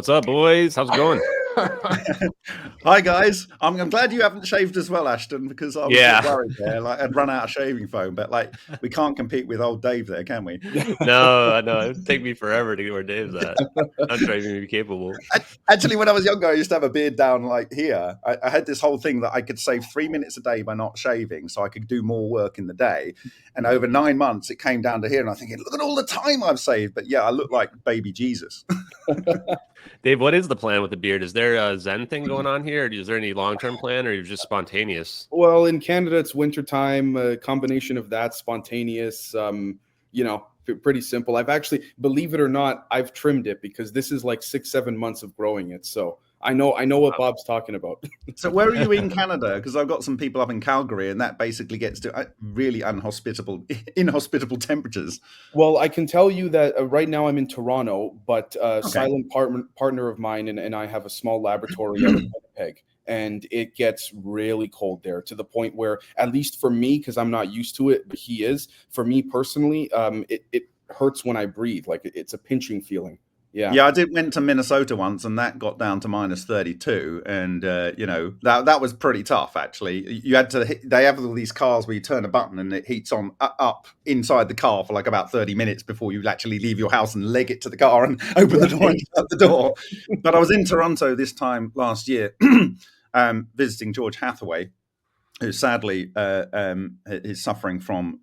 What's up, boys? How's it going? Hi guys, I'm glad you haven't shaved as well, Ashton, because I was a bit worried there. Like I'd run out of shaving foam, but like we can't compete with old Dave there, can we? No, it'd take me forever to get where Dave's at. I'm trying to be capable. Actually, when I was younger, I used to have a beard down like here. I had this whole thing that I could save 3 minutes a day by not shaving, so I could do more work in the day. And over 9 months, it came down to here, and I'm thinking, look at all the time I've saved. But yeah, I look like baby Jesus. Dave, what is the plan with the beard? Is there a Zen thing going on here? Is there any long-term plan, or are you just spontaneous? Well, in Canada, it's wintertime, a combination of that, spontaneous, pretty simple. I've actually, believe it or not, I've trimmed it because this is like 6-7 months of growing it. So I know what Bob's talking about. So where are you in Canada? Because I've got some people up in Calgary, and that basically gets to really inhospitable temperatures. Well, I can tell you that right now I'm in Toronto, but silent partner of mine and I have a small laboratory out of Winnipeg, and it gets really cold there to the point where, at least for me, because I'm not used to it, but he is, for me personally, it hurts when I breathe. Like it's a pinching feeling. Yeah, I went to Minnesota once, and that got down to minus 32, and that was pretty tough. Actually, you had to. They have all these cars where you turn a button and it heats on up inside the car for like about 30 minutes before you actually leave your house and leg it to the car and open the door and shut the door. But I was in Toronto this time last year, visiting George Hathaway, who sadly is suffering from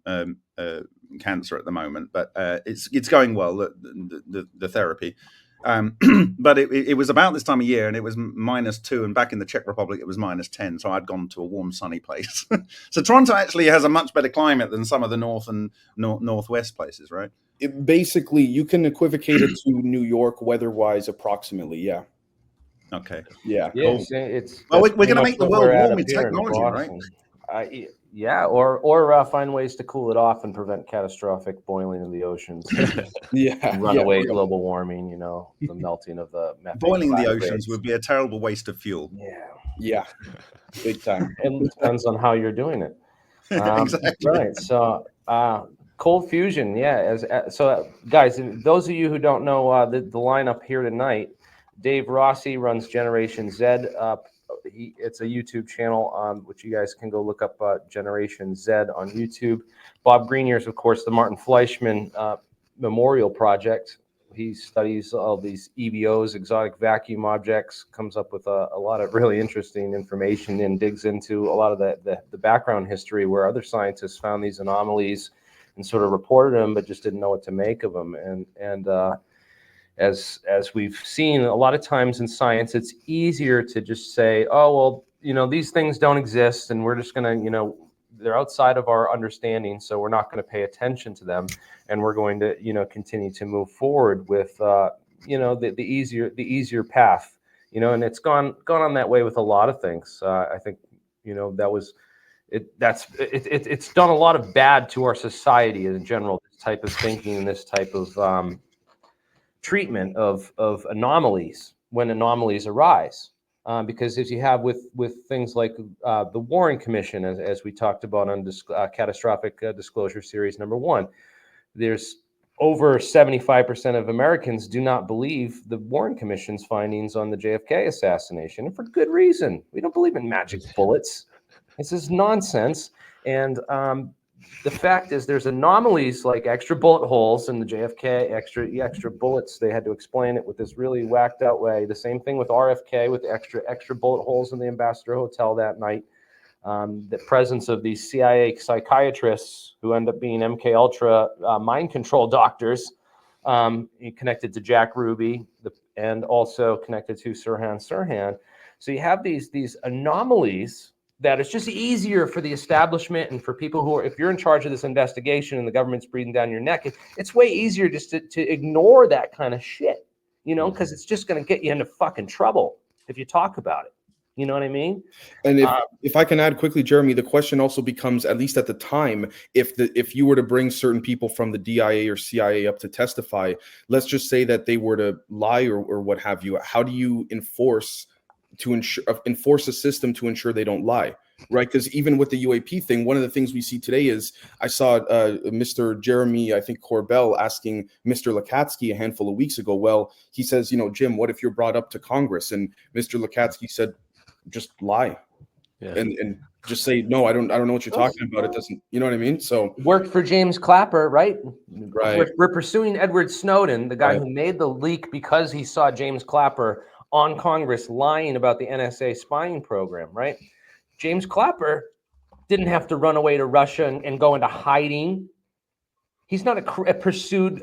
cancer at the moment, but it's going well, the therapy. But it was about this time of year, and it was -2, and back in the Czech Republic it was -10. So I'd gone to a warm, sunny place. So Toronto actually has a much better climate than some of the north and northwest places, right? Basically, you can equivocate it to New York weather-wise, approximately. Yeah. Okay. Yeah. Cool. Well, we're going to make the world warm with technology, right? Or find ways to cool it off and prevent catastrophic boiling of the oceans. Runaway global warming, the melting of the methane. Boiling the oceans would be a terrible waste of fuel. Yeah, big time. It depends on how you're doing it. Exactly. Right. So, cold fusion. Yeah. Guys, those of you who don't know the lineup here tonight, Dave Rosi runs Generation Z. It's a YouTube channel which you guys can go look up, Generation Z on YouTube. Bob Greenyer is, of course, the Martin Fleischmann Memorial Project. He studies all these EVOs, exotic vacuum objects, comes up with a lot of really interesting information and digs into a lot of the background history where other scientists found these anomalies and sort of reported them, but just didn't know what to make of them. And as we've seen a lot of times in science, it's easier to just say, oh, well, these things don't exist, and we're just going to, they're outside of our understanding, so we're not going to pay attention to them, and we're going to, continue to move forward with, the easier path, and it's gone on that way with a lot of things. I think, that was it. It's done a lot of bad to our society in general. This type of thinking and this type of treatment of anomalies when anomalies arise, because as you have with things like the Warren Commission, as we talked about on catastrophic disclosure series number 1, there's over 75% of Americans do not believe the Warren Commission's findings on the JFK assassination, and for good reason. We don't believe in magic bullets. This is nonsense. And the fact is, there's anomalies like extra bullet holes in the JFK, extra bullets. They had to explain it with this really whacked out way. The same thing with RFK, with extra bullet holes in the Ambassador Hotel that night. The presence of these CIA psychiatrists who end up being MK Ultra mind control doctors, connected to Jack Ruby, and also connected to Sirhan. So you have these anomalies that it's just easier for the establishment and for people who are, if you're in charge of this investigation and the government's breathing down your neck, it's way easier just to ignore that kind of shit, because it's just going to get you into fucking trouble if you talk about it. You know what I mean? And if I can add quickly, Jeremy, the question also becomes, at least at the time, if you were to bring certain people from the DIA or CIA up to testify, let's just say that they were to lie or what have you, how do you enforce a system to ensure they don't lie? right? Because even with the UAP thing, one of the things we see today is I saw Mr. Jeremy, I think Corbell, asking Mr. Lakatsky a handful of weeks ago. Well, he says, Jim, what if you're brought up to Congress? And Mr. Lakatsky said, just lie. Yeah. And just say, no, I don't know what you're talking about. It doesn't, you know what I mean? So worked for James Clapper, right? Right. We're pursuing Edward Snowden, the guy Right. who made the leak because he saw James Clapper on Congress lying about the NSA spying program, right? James Clapper didn't have to run away to Russia and go into hiding. He's not a pursued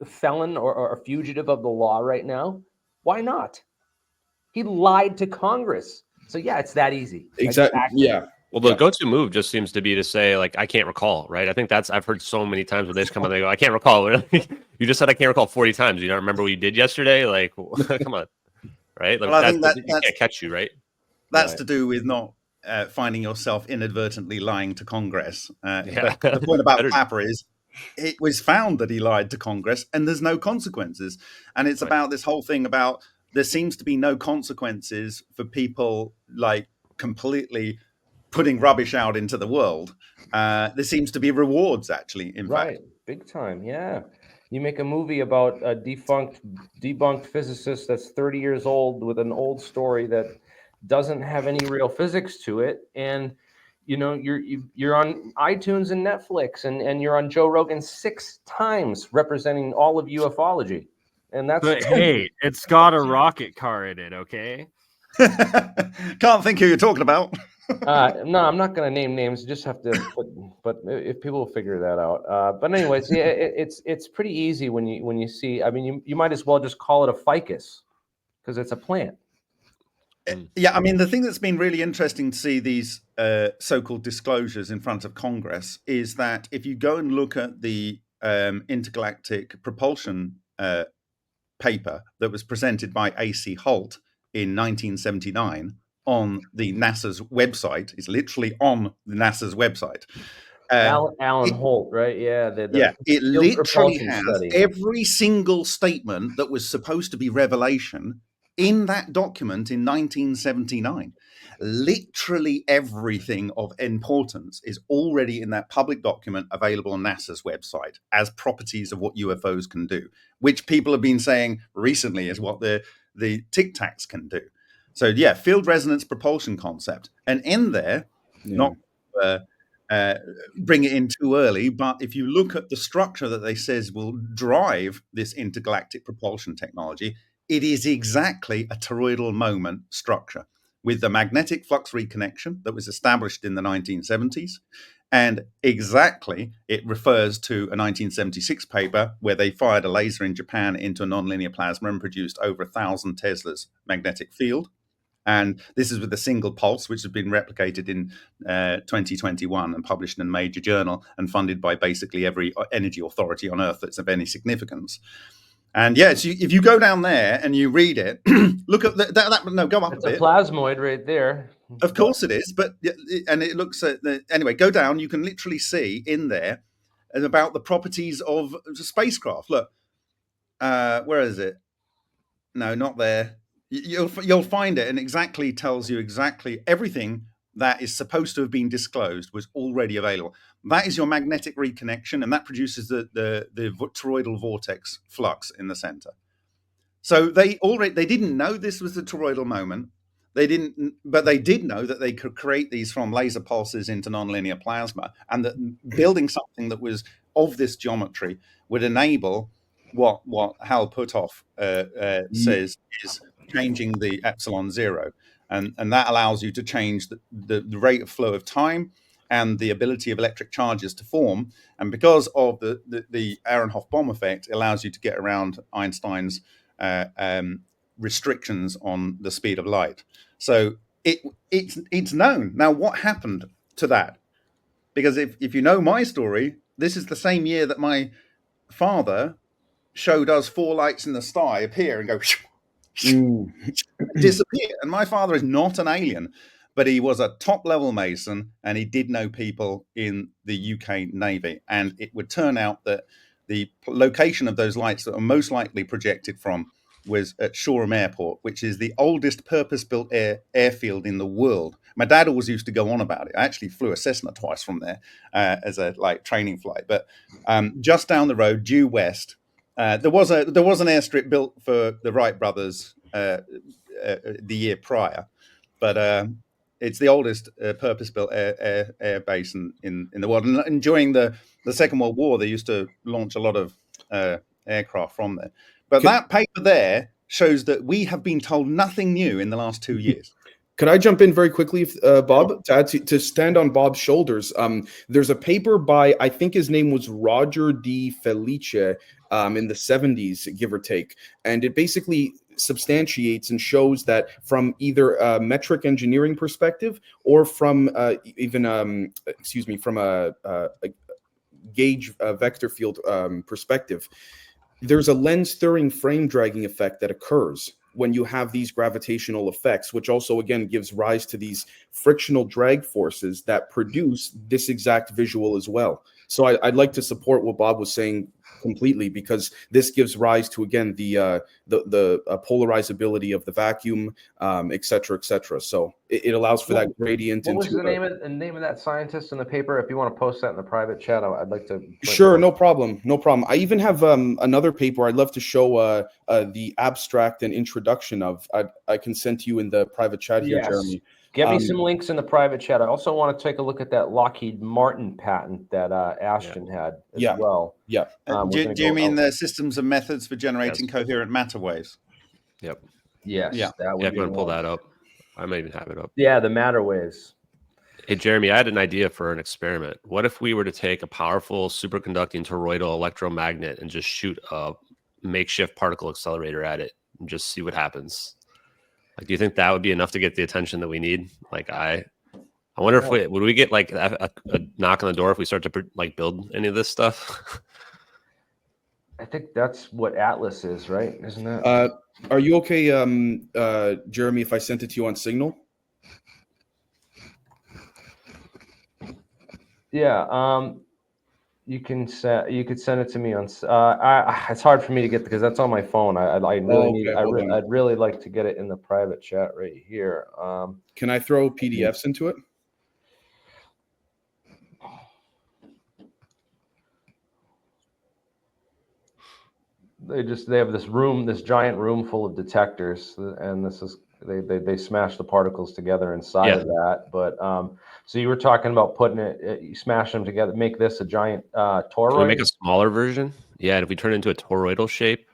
felon or a fugitive of the law right now. Why not? He lied to Congress. So yeah, it's that easy. Exactly. Yeah. Well, the go-to move just seems to be to say, like, I can't recall, right? I think I've heard so many times when they just come on, they go, I can't recall. You just said I can't recall 40 times. You don't remember what you did yesterday? Like, come on, right? Like, Well, I think you can't catch you, right? That's right. to do with not finding yourself inadvertently lying to Congress. Yeah. But the point about Clapper is it was found that he lied to Congress and there's no consequences. And it's about this whole thing about there seems to be no consequences for people like completely putting rubbish out into the world. There seems to be rewards, actually, in fact. Big time, yeah. You make a movie about a debunked physicist that's 30 years old with an old story that doesn't have any real physics to it, and you're on iTunes and Netflix, and you're on Joe Rogan 6 times representing all of ufology, and that's. But hey, it's got a rocket car in it, okay? Can't think who you're talking about. No, I'm not going to name names. You just have to but if people will figure that out. But anyways, yeah, it's pretty easy when you see. I mean, you might as well just call it a ficus because it's a plant. Yeah, I mean, the thing that's been really interesting to see these so-called disclosures in front of Congress is that if you go and look at the intergalactic propulsion paper that was presented by A.C. Holt in 1979 on the NASA's website, it's literally on the NASA's website. Alan Holt, right? Yeah. It literally has study. every single statement that was supposed to be revelation in that document in 1979. Literally everything of importance is already in that public document available on NASA's website as properties of what UFOs can do, which people have been saying recently is what the Tic Tacs can do. So yeah, field resonance propulsion concept. And in there, not bring it in too early, but if you look at the structure that they says will drive this intergalactic propulsion technology, it is exactly a toroidal moment structure with the magnetic flux reconnection that was established in the 1970s. And exactly, it refers to a 1976 paper where they fired a laser in Japan into a nonlinear plasma and produced over 1,000 Teslas magnetic field. And this is with a single pulse, which has been replicated in 2021 and published in a major journal and funded by basically every energy authority on Earth that's of any significance. And yeah, so if you go down there and you read it, look at that. No, go up it's a bit. It's a plasmoid right there. Of course it is, but and it looks at anyway. Go down. You can literally see in there about the properties of the spacecraft. Look, where is it? No, not there. You'll find it, and exactly tells you exactly everything that is supposed to have been disclosed was already available. That is your magnetic reconnection, and that produces the toroidal vortex flux in the center. So they didn't know this was the toroidal moment. But they did know that they could create these from laser pulses into nonlinear plasma, and that building something that was of this geometry would enable what Hal Puthoff says is changing the epsilon zero, and that allows you to change the rate of flow of time and the ability of electric charges to form. And because of the Aharonov bomb effect, it allows you to get around Einstein's restrictions on the speed of light. So it's known. Now, what happened to that? Because if you know my story, this is the same year that my father showed us 4 lights in the sky appear and go disappear. And my father is not an alien, but he was a top-level Mason, and he did know people in the UK Navy. And it would turn out that the location of those lights that are most likely projected from was at Shoreham Airport, which is the oldest purpose-built airfield in the world. My dad always used to go on about it. I actually flew a Cessna twice from there as a training flight. But just down the road, due west, there was an airstrip built for the Wright brothers the year prior, but it's the oldest purpose-built air base in the world. And during the Second World War, they used to launch a lot of aircraft from there. But that paper there shows that we have been told nothing new in the last 2 years. Could I jump in very quickly, Bob, to stand on Bob's shoulders? There's a paper by, I think his name was Roger D. Felice in the 70s, give or take. And it basically substantiates and shows that from either a metric engineering perspective or from from a gauge vector field perspective, there's a lens-stirring frame dragging effect that occurs when you have these gravitational effects, which also, again, gives rise to these frictional drag forces that produce this exact visual as well. So I'd like to support what Bob was saying completely, because this gives rise to, again, the polarizability of the vacuum, et cetera, et cetera. So it allows for that gradient. What was the name of that scientist in the paper? If you want to post that in the private chat, I'd like to. Sure, no problem. I even have another paper I'd love to show the abstract and introduction of. I can send to you in the private chat here, Jeremy. Give me some links in the private chat. I also want to take a look at that Lockheed Martin patent that Ashton had as well. Yeah. Do you mean the systems and methods for generating coherent matter waves? Yep. Yes. Yeah. I'm going to pull that up. I might even have it up. Yeah, the matter waves. Hey, Jeremy, I had an idea for an experiment. What if we were to take a powerful superconducting toroidal electromagnet and just shoot a makeshift particle accelerator at it and just see what happens? Like, do you think that would be enough to get the attention that we need? Like, I wonder if would we get like a knock on the door if we start to build any of this stuff? I think that's what Atlas is, right? Isn't that? Are you okay, Jeremy, if I sent it to you on Signal? Yeah. You could send it to me on. It's hard for me to get because that's on my phone. I'd really like to get it in the private chat right here. Can I throw PDFs into it? They have this giant room full of detectors, and they smash the particles together inside of that. But so you were talking about putting you smash them together, make this a giant toroid. Can we make a smaller version? Yeah, and if we turn it into a toroidal shape,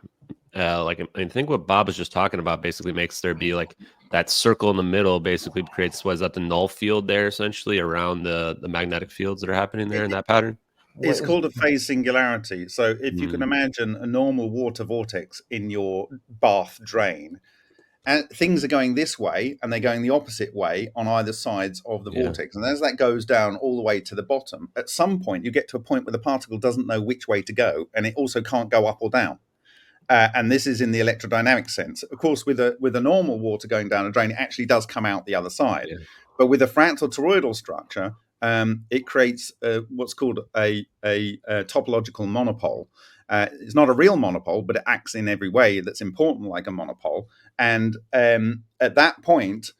I think what Bob was just talking about basically makes there be like that circle in the middle. Basically creates the null field there essentially around the magnetic fields that are happening there in that pattern. It's called a phase singularity. So if you can imagine a normal water vortex in your bath drain, and things are going this way and they're going the opposite way on either sides of the vortex. And as that goes down all the way to the bottom, at some point you get to a point where the particle doesn't know which way to go, and it also can't go up or down. And this is in the electrodynamic sense. Of course, with a normal water going down a drain, it actually does come out the other side. Yeah. But with a fractal toroidal structure, it creates what's called a topological monopole. It's not a real monopole, but it acts in every way that's important like a monopole. And at that point,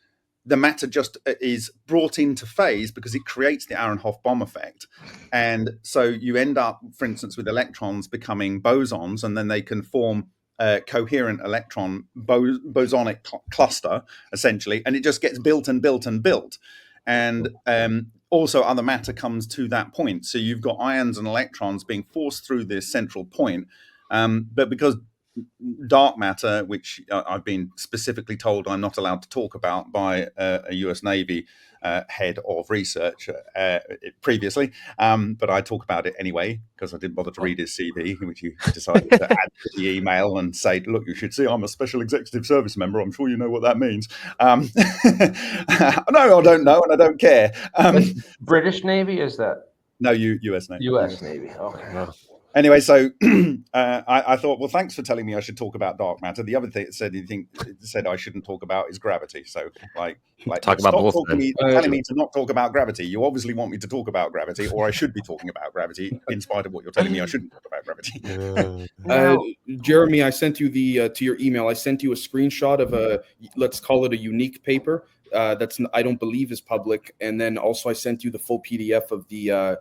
the matter just is brought into phase because it creates the Aharonov-Bohm effect. And so you end up, for instance, with electrons becoming bosons, and then they can form a coherent electron bosonic cluster, essentially. And it just gets built and built and built. And also other matter comes to that point. So you've got ions and electrons being forced through this central point. But because dark matter, which I've been specifically told I'm not allowed to talk about by a US Navy head of research previously, but I talk about it anyway because I didn't bother to read his CV, which he decided to add to the email and say, look, you should see I'm a special executive service member. I'm sure you know what that means. No, I don't know, and I don't care. British Navy, is that? No, US Navy. US Navy. Okay. Anyway, so I thought, well, thanks for telling me I should talk about dark matter. The other thing it said I shouldn't talk about is gravity. So like Talk about stop both talking then. telling me to not talk about gravity. You obviously want me to talk about gravity, or I should be talking about gravity, in spite of what you're telling me I shouldn't talk about gravity. Jeremy, I sent you to your email. I sent you a screenshot of let's call it a unique paper I don't believe is public, and then also I sent you the full PDF of the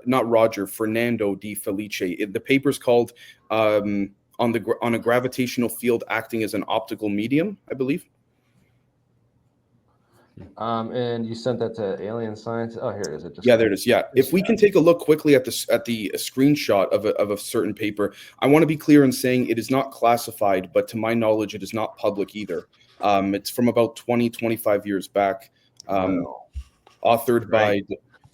not Roger, Fernando Di Felice. The paper's called on a gravitational field acting as an optical medium, I believe. And you sent that to Alien Science. Oh, here it is. There it is. Yeah, if we can take a look quickly at the screenshot of a certain paper, I want to be clear in saying it is not classified, but to my knowledge, it is not public either. It's from about 25 years back, authored by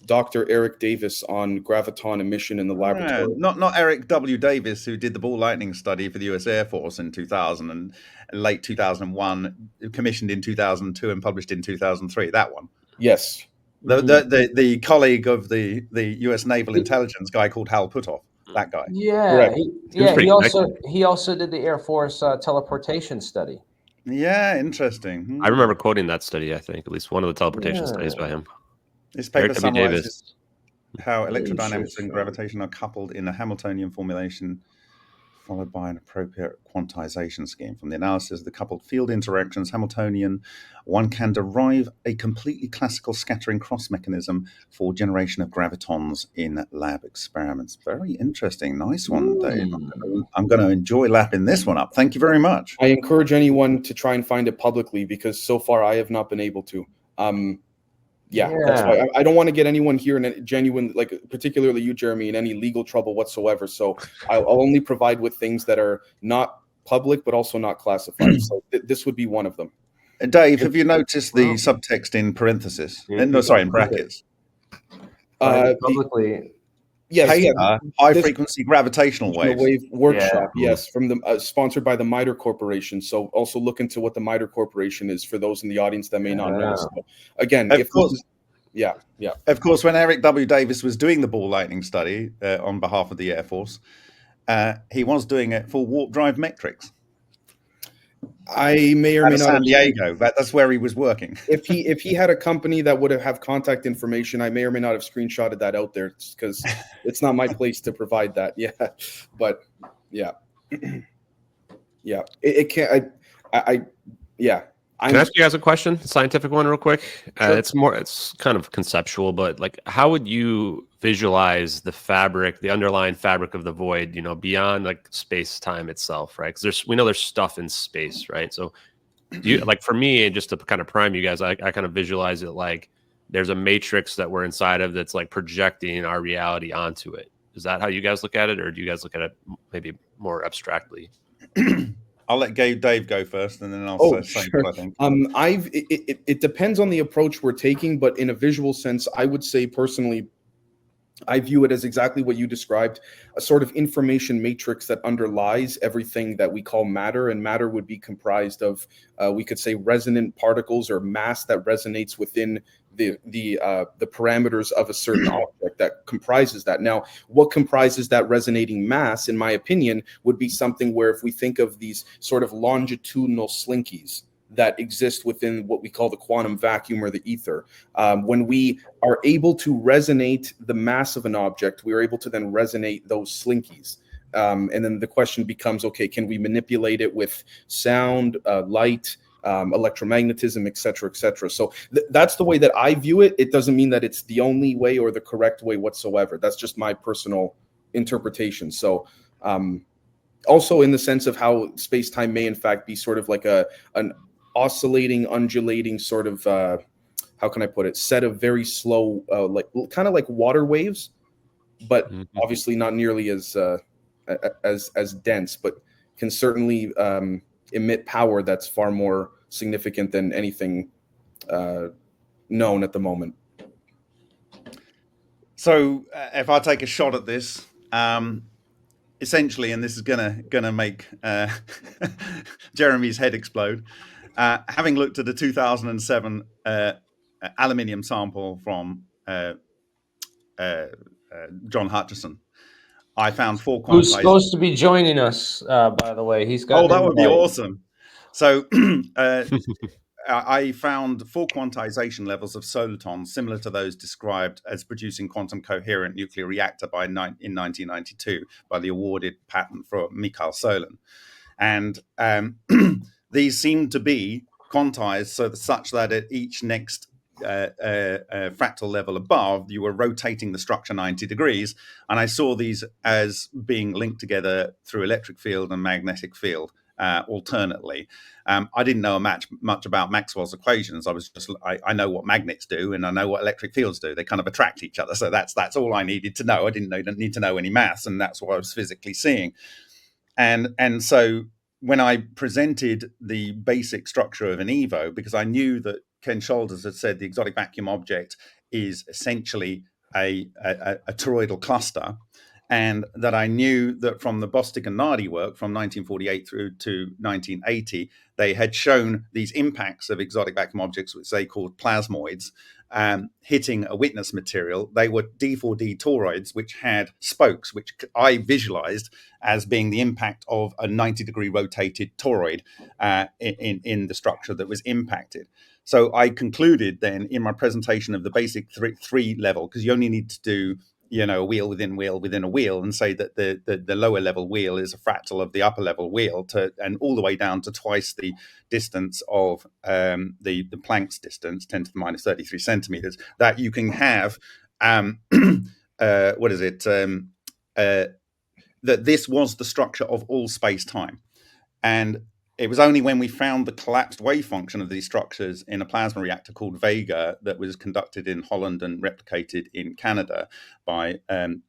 Dr. Eric Davis on graviton emission in the laboratory. Not Eric W. Davis, who did the ball lightning study for the US Air Force in 2000 and late 2001, commissioned in 2002 and published in 2003. That one. Yes. The colleague of the US Naval Intelligence guy called Hal Puthoff. That guy. Yeah. He also did the Air Force teleportation study. Yeah, interesting. I remember quoting that study, I think, at least one of the teleportation studies by him. This paper summarizes how electrodynamics and gravitation are coupled in a Hamiltonian formulation, followed by an appropriate quantization scheme. From the analysis of the coupled field interactions, Hamiltonian, one can derive a completely classical scattering cross mechanism for generation of gravitons in lab experiments. Very interesting. Nice one, Dave. I'm going to enjoy lapping this one up. Thank you very much. I encourage anyone to try and find it publicly, because so far I have not been able to. That's why I don't want to get anyone here in a genuine, like particularly you, Jeremy, in any legal trouble whatsoever. So I'll only provide with things that are not public, but also not classified. So this would be one of them. Dave, have you noticed the subtext in parentheses? In brackets. Publicly. Yes, high frequency gravitational wave workshop. Yes, from the sponsored by the MITRE Corporation. So also look into what the MITRE Corporation is for those in the audience that may not know. So again, of course, when Eric W. Davis was doing the ball lightning study on behalf of the Air Force, he was doing it for warp drive metrics. I may or may not. San Diego. That's where he was working. If he had a company that would have contact information, I may or may not have screenshotted that out there, because it's not my place to provide that. Yeah, but yeah, it can't. Can I ask you guys a question? Scientific one, real quick. Sure. It's kind of conceptual, but like, how would you visualize the underlying fabric of the void? Beyond like space time itself, right? Because we know there's stuff in space, right? So, like for me, just to kind of prime you guys, I kind of visualize it like there's a matrix that we're inside of that's like projecting our reality onto it. Is that how you guys look at it, or do you guys look at it maybe more abstractly? I'll let Dave go first, and then I'll say what I think. It depends on the approach we're taking, but in a visual sense, I would say personally, I view it as exactly what you described, a sort of information matrix that underlies everything that we call matter, and matter would be comprised of, we could say, resonant particles or mass that resonates within the parameters of a certain object that comprises that. Now, what comprises that resonating mass, in my opinion, would be something where if we think of these sort of longitudinal slinkies that exist within what we call the quantum vacuum or the ether. When we are able to resonate the mass of an object, we are able to then resonate those slinkies. And then the question becomes, okay, can we manipulate it with sound, light, electromagnetism, et cetera, et cetera. So that's the way that I view it. It doesn't mean that it's the only way or the correct way whatsoever. That's just my personal interpretation. So also in the sense of how space-time may in fact be sort of like an oscillating, undulating sort of, how can I put it, set of very slow, like kind of like water waves, but obviously not nearly as dense, but can certainly emit power that's far more significant than anything known at the moment. So if I take a shot at this, essentially, and this is gonna make Jeremy's head explode, having looked at the 2007 aluminium sample from John Hutchison, I found 4 Who's quantized. supposed to be joining us, by the way? He's got. Oh, that would be invite. awesome. So I found 4 quantization levels of solitons similar to those described as producing quantum coherent nuclear reactor in 1992 by the awarded patent for Mikhail Solin. And these seem to be quantized such that at each next fractal level above, you were rotating the structure 90 degrees. And I saw these as being linked together through electric field and magnetic field alternately. I didn't know much about Maxwell's equations. I know what magnets do and I know what electric fields do. They kind of attract each other. So that's need I needed to know. I didn't need to know any maths, and that's what I was physically seeing. And so when I presented the basic structure of an EVO, because I knew that Ken Shoulders had said the exotic vacuum object is essentially a toroidal cluster, and that I knew that from the Bostic and Nardi work from 1948 through to 1980, they had shown these impacts of exotic vacuum objects, which they called plasmoids, hitting a witness material. They were D4D toroids, which had spokes, which I visualized as being the impact of a 90-degree rotated toroid in the structure that was impacted. So I concluded then in my presentation of the basic three level, because you only need to do a wheel within a wheel, and say that the lower level wheel is a fractal of the upper level wheel, and all the way down to twice the distance of the Planck's distance, 10 to the minus 33 centimeters, that you can have that this was the structure of all space-time. And it was only when we found the collapsed wave function of these structures in a plasma reactor called Vega that was conducted in Holland and replicated in Canada by 2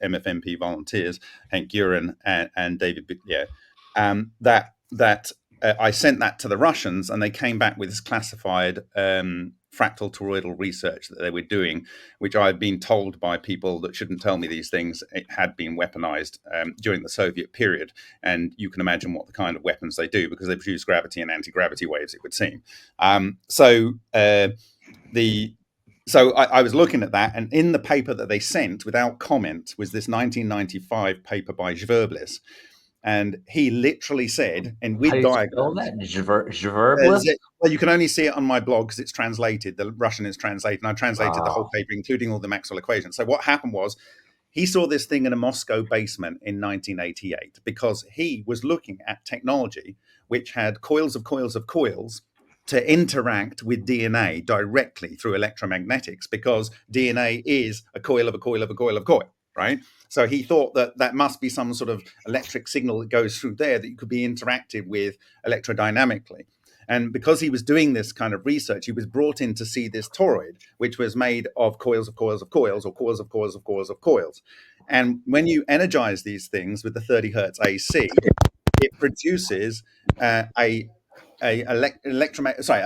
MFMP volunteers, Henk Uren and David Bitlier, that I sent that to the Russians, and they came back with this classified fractal toroidal research that they were doing, which I've been told by people that shouldn't tell me these things, it had been weaponized during the Soviet period. And you can imagine what the kind of weapons they do, because they produce gravity and anti-gravity waves, it would seem. So I was looking at that, and in the paper that they sent without comment was this 1995 paper by Zverblis. And he literally said, and with diagrams, well, you can only see it on my blog because it's translated. The Russian is translated, and I translated the whole paper, including all the Maxwell equations. So what happened was, he saw this thing in a Moscow basement in 1988 because he was looking at technology which had coils of coils of coils to interact with DNA directly through electromagnetics, because DNA is a coil of a coil of a coil of coil, right? So he thought that must be some sort of electric signal that goes through there that could be interacted with electrodynamically. And because he was doing this kind of research, he was brought in to see this toroid, which was made of coils of coils of coils, or coils of coils of coils of coils. And when you energize these things with the 30 hertz AC, it produces a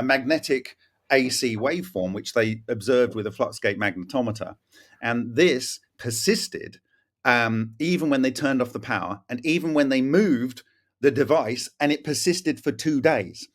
magnetic AC waveform, which they observed with a fluxgate magnetometer. And this persisted even when they turned off the power, and even when they moved the device, and it persisted for 2 days.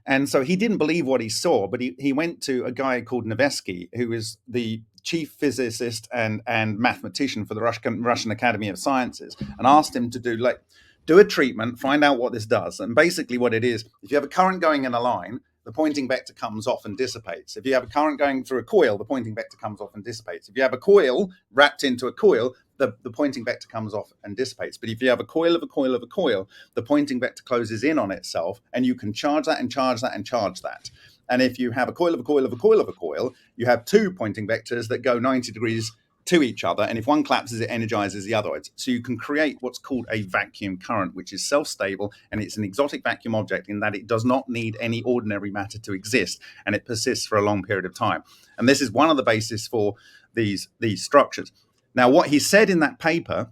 And so he didn't believe what he saw, but he went to a guy called Nevesky, who is the chief physicist and mathematician for the Russian Academy of Sciences, and asked him to do a treatment, find out what this does. And basically what it is, if you have a current going in a line, the Poynting vector comes off and dissipates. If you have a current going through a coil, the Poynting vector comes off and dissipates. If you have a coil wrapped into a coil, the Poynting vector comes off and dissipates. But if you have a coil of a coil of a coil, the Poynting vector closes in on itself, and you can charge that and charge that and charge that. And if you have a coil of a coil of a coil of a coil, you have 2 Poynting vectors that go 90 degrees to each other, and if one collapses, it energizes the other. So you can create what's called a vacuum current, which is self-stable, and it's an exotic vacuum object in that it does not need any ordinary matter to exist, and it persists for a long period of time. And this is one of the bases for these structures. Now, what he said in that paper,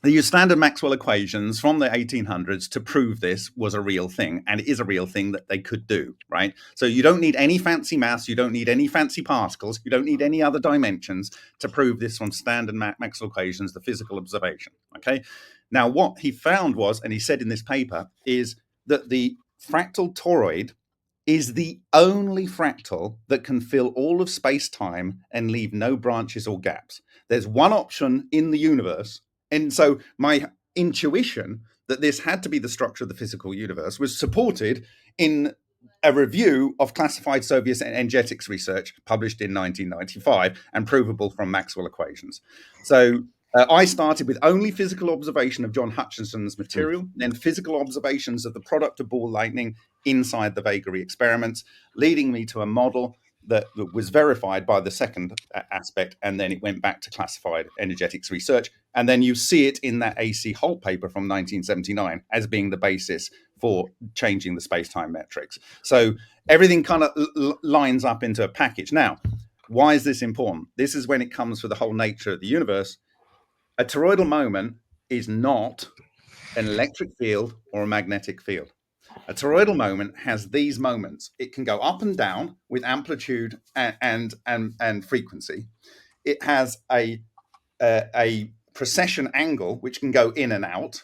they used standard Maxwell equations from the 1800s to prove this was a real thing, and it is a real thing that they could do, right? So you don't need any fancy maths, you don't need any fancy particles, you don't need any other dimensions to prove this from standard Maxwell equations, the physical observation, okay? Now, what he found was, and he said in this paper, is that the fractal toroid is the only fractal that can fill all of space-time and leave no branches or gaps. There's one option in the universe. And so my intuition that this had to be the structure of the physical universe was supported in a review of classified Soviet energetics research published in 1995 and provable from Maxwell equations. So I started with only physical observation of John Hutchinson's material, then physical observations of the product of ball lightning inside the vagary experiments, leading me to a model that was verified by the second aspect, and then it went back to classified energetics research. And then you see it in that AC Holt paper from 1979 as being the basis for changing the space-time metrics. So everything kind of lines up into a package. Now, why is this important? This is when it comes to the whole nature of the universe. A toroidal moment is not an electric field or a magnetic field. A toroidal moment has these moments. It can go up and down with amplitude and frequency. It has a precession angle, which can go in and out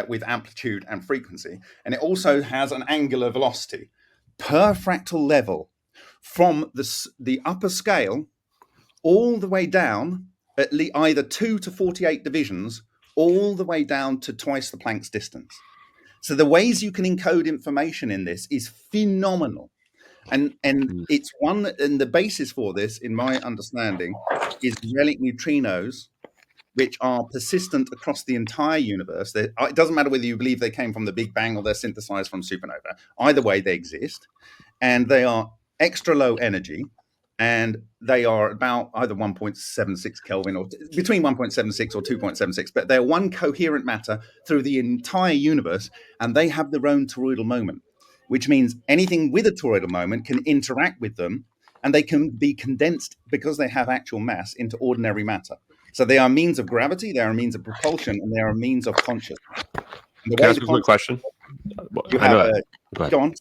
with amplitude and frequency. And it also has an angular velocity per fractal level from the upper scale all the way down at either 2 to 48 divisions, all the way down to twice the Planck's distance. So the ways you can encode information in this is phenomenal. And it's one, and the basis for this, in my understanding, is relic neutrinos, which are persistent across the entire universe. It doesn't matter whether you believe they came from the Big Bang or they're synthesized from supernova. Either way, they exist. And they are extra low energy. And they are about either 1.76 Kelvin or between 1.76 or 2.76, but they're one coherent matter through the entire universe, and they have their own toroidal moment, which means anything with a toroidal moment can interact with them, and they can be condensed because they have actual mass into ordinary matter. So they are means of gravity, they are means of propulsion, and they are a means of consciousness. Can I ask a quick question? You have go on.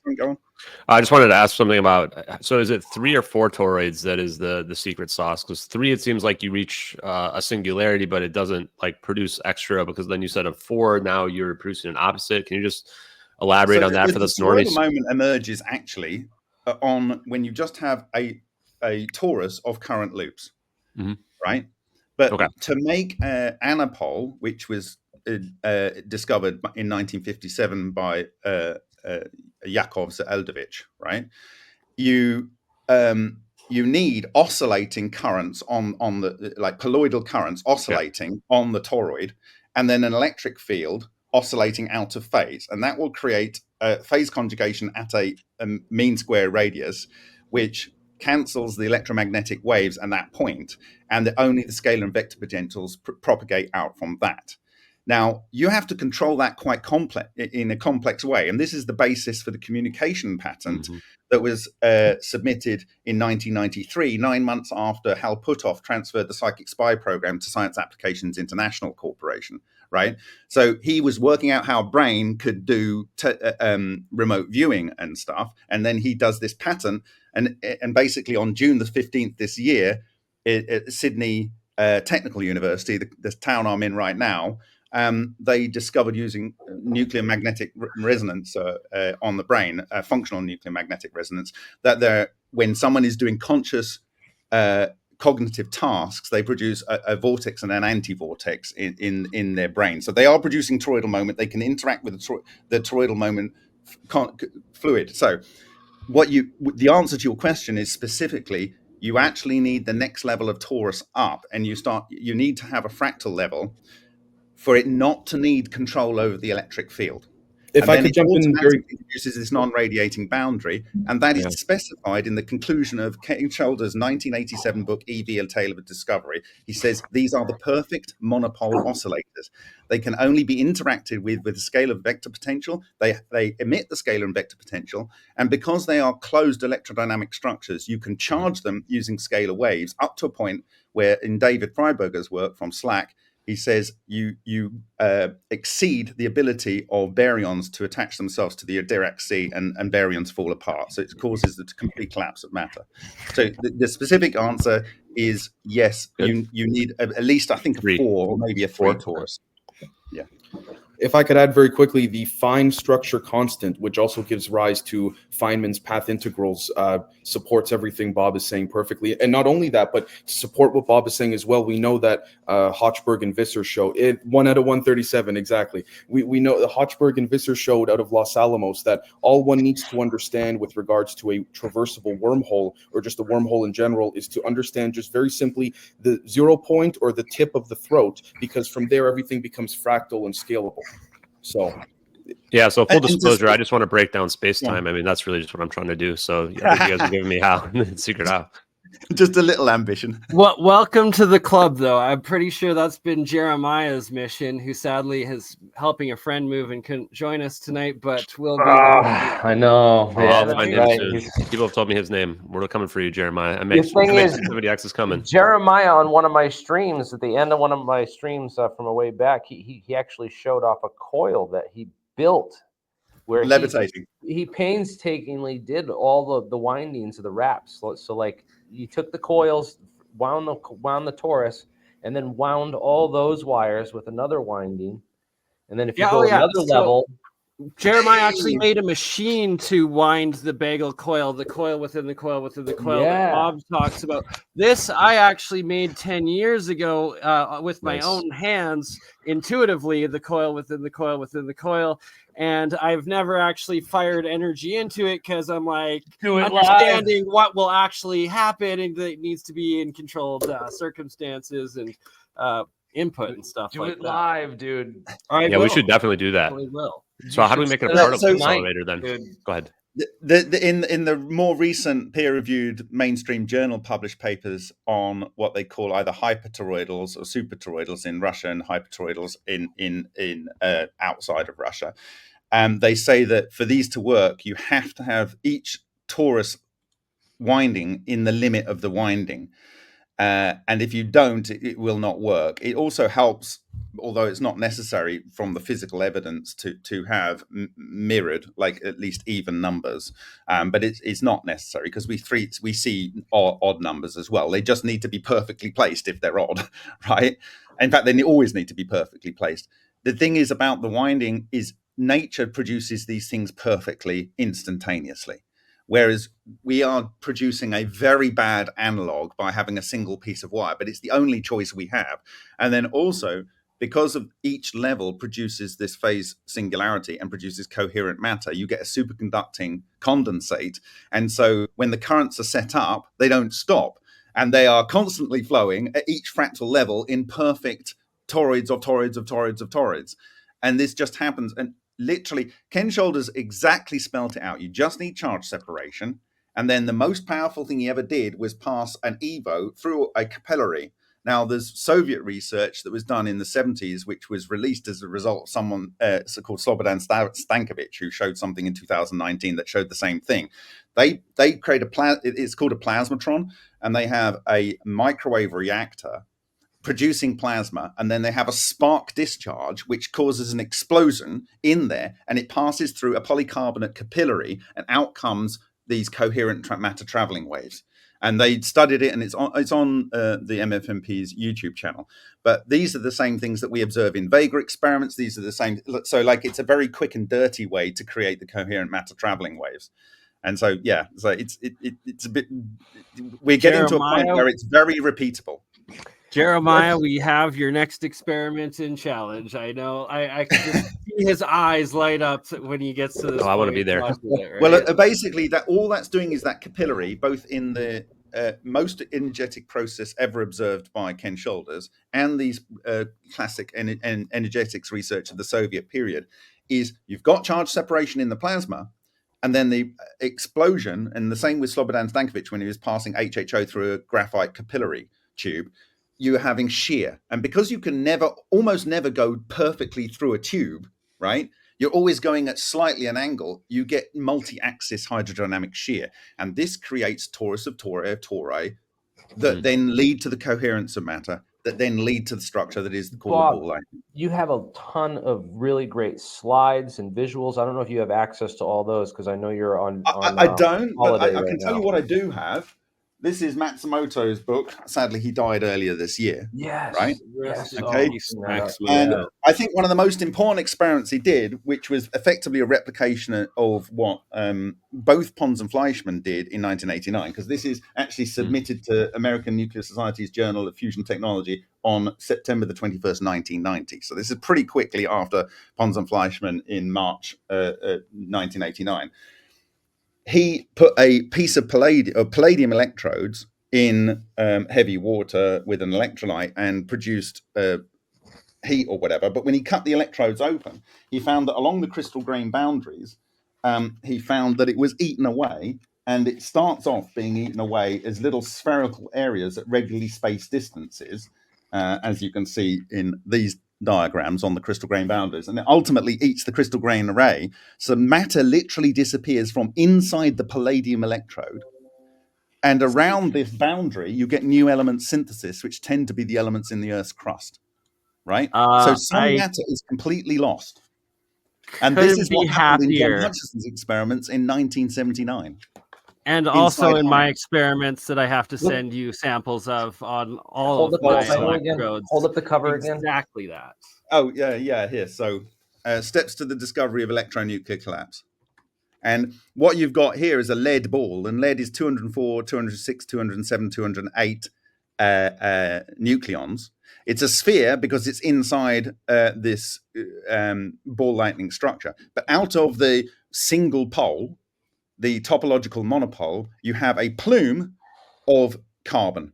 I just wanted to ask something about, so is it 3 or 4 toroids that is the secret sauce? Because 3, it seems like you reach a singularity, but it doesn't like produce extra, because then you said of 4, now you're producing an opposite. Can you just elaborate on that for the normies? The moment emerges actually on when you just have a torus of current loops, right? But to make anapole, which was discovered in 1957 by Yakov Zeldovich, right? You need oscillating currents on the, like colloidal currents oscillating on the toroid, and then an electric field oscillating out of phase, and that will create a phase conjugation at a mean square radius, which cancels the electromagnetic waves at that point, and only the scalar and vector potentials propagate out from that. Now, you have to control that quite in a complex way. And this is the basis for the communication patent that was submitted in 1993, 9 months after Hal Puthoff transferred the Psychic Spy program to Science Applications International Corporation, right? So he was working out how a brain could do remote viewing and stuff. And then he does this patent. And basically on June the 15th this year, at Sydney Technical University, the town I'm in right now, they discovered using nuclear magnetic resonance on the brain, functional nuclear magnetic resonance, that when someone is doing conscious cognitive tasks, they produce a vortex and an anti-vortex in their brain. So they are producing toroidal moment. They can interact with the toroidal moment fluid. So the answer to your question is specifically, you actually need the next level of torus up, and you need to have a fractal level for it not to need control over the electric field. If I could jump in, introduces this non-radiating boundary, and that is specified in the conclusion of Ken Shoulder's 1987 book, E.V. A Tale of a Discovery. He says these are the perfect monopole oscillators. They can only be interacted with the scalar vector potential. They emit the scalar and vector potential, and because they are closed electrodynamic structures, you can charge them using scalar waves up to a point where, in David Freiberger's work from SLAC, he says you exceed the ability of baryons to attach themselves to the Dirac sea, and baryons fall apart. So it causes the complete collapse of matter. So the specific answer is yes. You need at least, I think, a 4 or maybe a 3 torus. Yeah. If I could add very quickly, the fine structure constant, which also gives rise to Feynman's path integrals, supports everything Bob is saying perfectly. And not only that, but to support what Bob is saying as well, we know that Hochberg and Visser showed it 1 out of 137 exactly. We know the Hochberg and Visser showed out of Los Alamos that all one needs to understand with regards to a traversable wormhole or just a wormhole in general is to understand just very simply the 0 point or the tip of the throat, because from there everything becomes fractal and scalable. So yeah, so full And disclosure, just- I just want to break down space-time. I mean, that's really just what I'm trying to do. So I think you guys are giving me how secret how. just a little ambition. Welcome to the club, though. I'm pretty sure that's been Jeremiah's mission, who sadly is helping a friend move and couldn't join us tonight, but will be. I know. Oh, Yeah, I'll that's find him right. soon. People have told me his name. We're coming for you, Jeremiah. The thing is, 70X is coming. Jeremiah on one of my streams, at the end of one of my streams from a way back, he actually showed off a coil that he built where Levitating. he painstakingly did all the windings of the wraps. So like you took the coils, wound the torus, and then wound all those wires with another winding. And then if you go another level, Jeremiah actually made a machine to wind the bagel coil, the coil within the coil within the coil that Bob talks about. This I actually made 10 years ago with my own hands, intuitively, the coil within the coil within the coil. And I've never actually fired energy into it because I'm like understanding what will actually happen and that it needs to be in controlled circumstances and input and stuff like that. Do it live, dude. Yeah, we should definitely do that. Totally will. So how do we make it a particle accelerator then? Go ahead. In the more recent peer-reviewed mainstream journal published papers on what they call either hypertoroidals or supertoroidals in Russia and hypertoroidals in outside of Russia, they say that for these to work, you have to have each torus winding in the limit of the winding. And if you don't, it will not work. It also helps, although it's not necessary from the physical evidence to have mirrored, like at least even numbers. But it's not necessary because we see odd numbers as well. They just need to be perfectly placed if they're odd, right? In fact, they always need to be perfectly placed. The thing is about the winding is nature produces these things perfectly instantaneously. Whereas we are producing a very bad analog by having a single piece of wire, but it's the only choice we have. And then also, because of each level produces this phase singularity and produces coherent matter, you get a superconducting condensate. And so when the currents are set up, they don't stop. And they are constantly flowing at each fractal level in perfect toroids of toroids of toroids of toroids. And this just happens. And literally, Ken Shoulders exactly spelt it out. You just need charge separation. And then the most powerful thing he ever did was pass an EVO through a capillary. Now, there's Soviet research that was done in the 70s, which was released as a result of someone called Slobodan Stankovic, who showed something in 2019 that showed the same thing. They create it's called a plasmatron, and they have a microwave reactor producing plasma, and then they have a spark discharge which causes an explosion in there, and it passes through a polycarbonate capillary, and out comes these coherent matter traveling waves. And they studied it, and it's on the MFMP's YouTube channel. But these are the same things that we observe in Vega experiments. These are the same. So like it's a very quick and dirty way to create the coherent matter traveling waves. And so yeah, so it's a bit. We're getting to a point where it's very repeatable. Jeremiah, we have your next experiment in challenge. I know. I can just see his eyes light up when he gets to this. I want to be there. Right? Well, basically, that all that's doing is that capillary, both in the most energetic process ever observed by Ken Shoulders and these classic energetics research of the Soviet period, is you've got charge separation in the plasma, and then the explosion, and the same with Slobodan Stankovic when he was passing HHO through a graphite capillary tube. You're having shear. And because you can almost never go perfectly through a tube, right? You're always going at slightly an angle. You get multi-axis hydrodynamic shear. And this creates torus of tori that then lead to the coherence of matter, that then lead to the structure that is the core ball line. You have a ton of really great slides and visuals. I don't know if you have access to all those because I know you're on I don't, but I can right tell you what I do have. this is Matsumoto's book. Sadly, he died earlier this year. Yes. Right? Yes. Okay. And I think one of the most important experiments he did, which was effectively a replication of what both Pons and Fleischmann did in 1989, because this is actually submitted to American Nuclear Society's Journal of Fusion Technology on September the 21st, 1990. So this is pretty quickly after Pons and Fleischmann in March 1989. He put a piece of palladium electrodes in heavy water with an electrolyte and produced heat or whatever. But when he cut the electrodes open, he found that along the crystal grain boundaries, he found that it was eaten away, and it starts off being eaten away as little spherical areas at regularly spaced distances, as you can see in these diagrams on the crystal grain boundaries, and it ultimately eats the crystal grain array. So matter literally disappears from inside the palladium electrode, and around this boundary you get new element synthesis, which tend to be the elements in the Earth's crust, right? So some matter is completely lost, and this is what happened in John Hutchison's experiments in 1979. And also in my experiments that I have to send you samples of on all of my electrodes. Hold up the cover again. Exactly that. Oh, yeah, here. So steps to the discovery of electronuclear collapse. And what you've got here is a lead ball, and lead is 204, 206, 207, 208 nucleons. It's a sphere because it's inside this ball lightning structure. But out of the single pole, the topological monopole, you have a plume of carbon.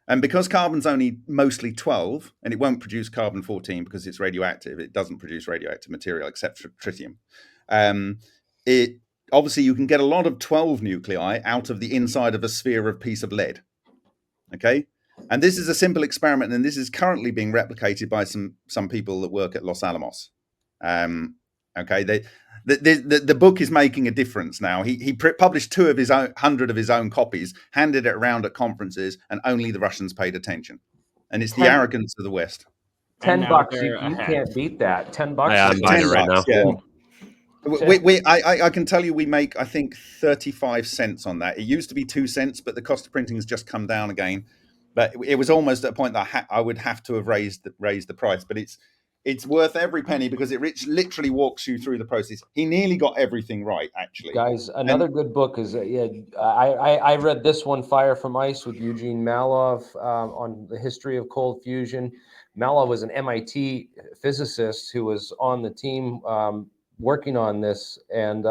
And because carbon's only mostly 12, and it won't produce carbon-14 because it's radioactive, it doesn't produce radioactive material except for tritium. It obviously you can get a lot of 12 nuclei out of the inside of a sphere of piece of lead. Okay? And this is a simple experiment, and this is currently being replicated by some people that work at Los Alamos. Okay, the book is making a difference now. He published 100 of his own copies, handed it around at conferences, and only the Russians paid attention. And it's the arrogance of the West. $10, you can't beat that. $10. I'm buying it right now. Yeah. I can tell you we make, I think, 35 cents on that. It used to be 2 cents, but the cost of printing has just come down again. But it was almost at a point that I would have to have raised the price. But it's worth every penny because it literally walks you through the process. He nearly got everything right, actually. Guys, another good book is I read this one, Fire from Ice, with Eugene Malov on the history of cold fusion. Malov was an MIT physicist who was on the team working on this, and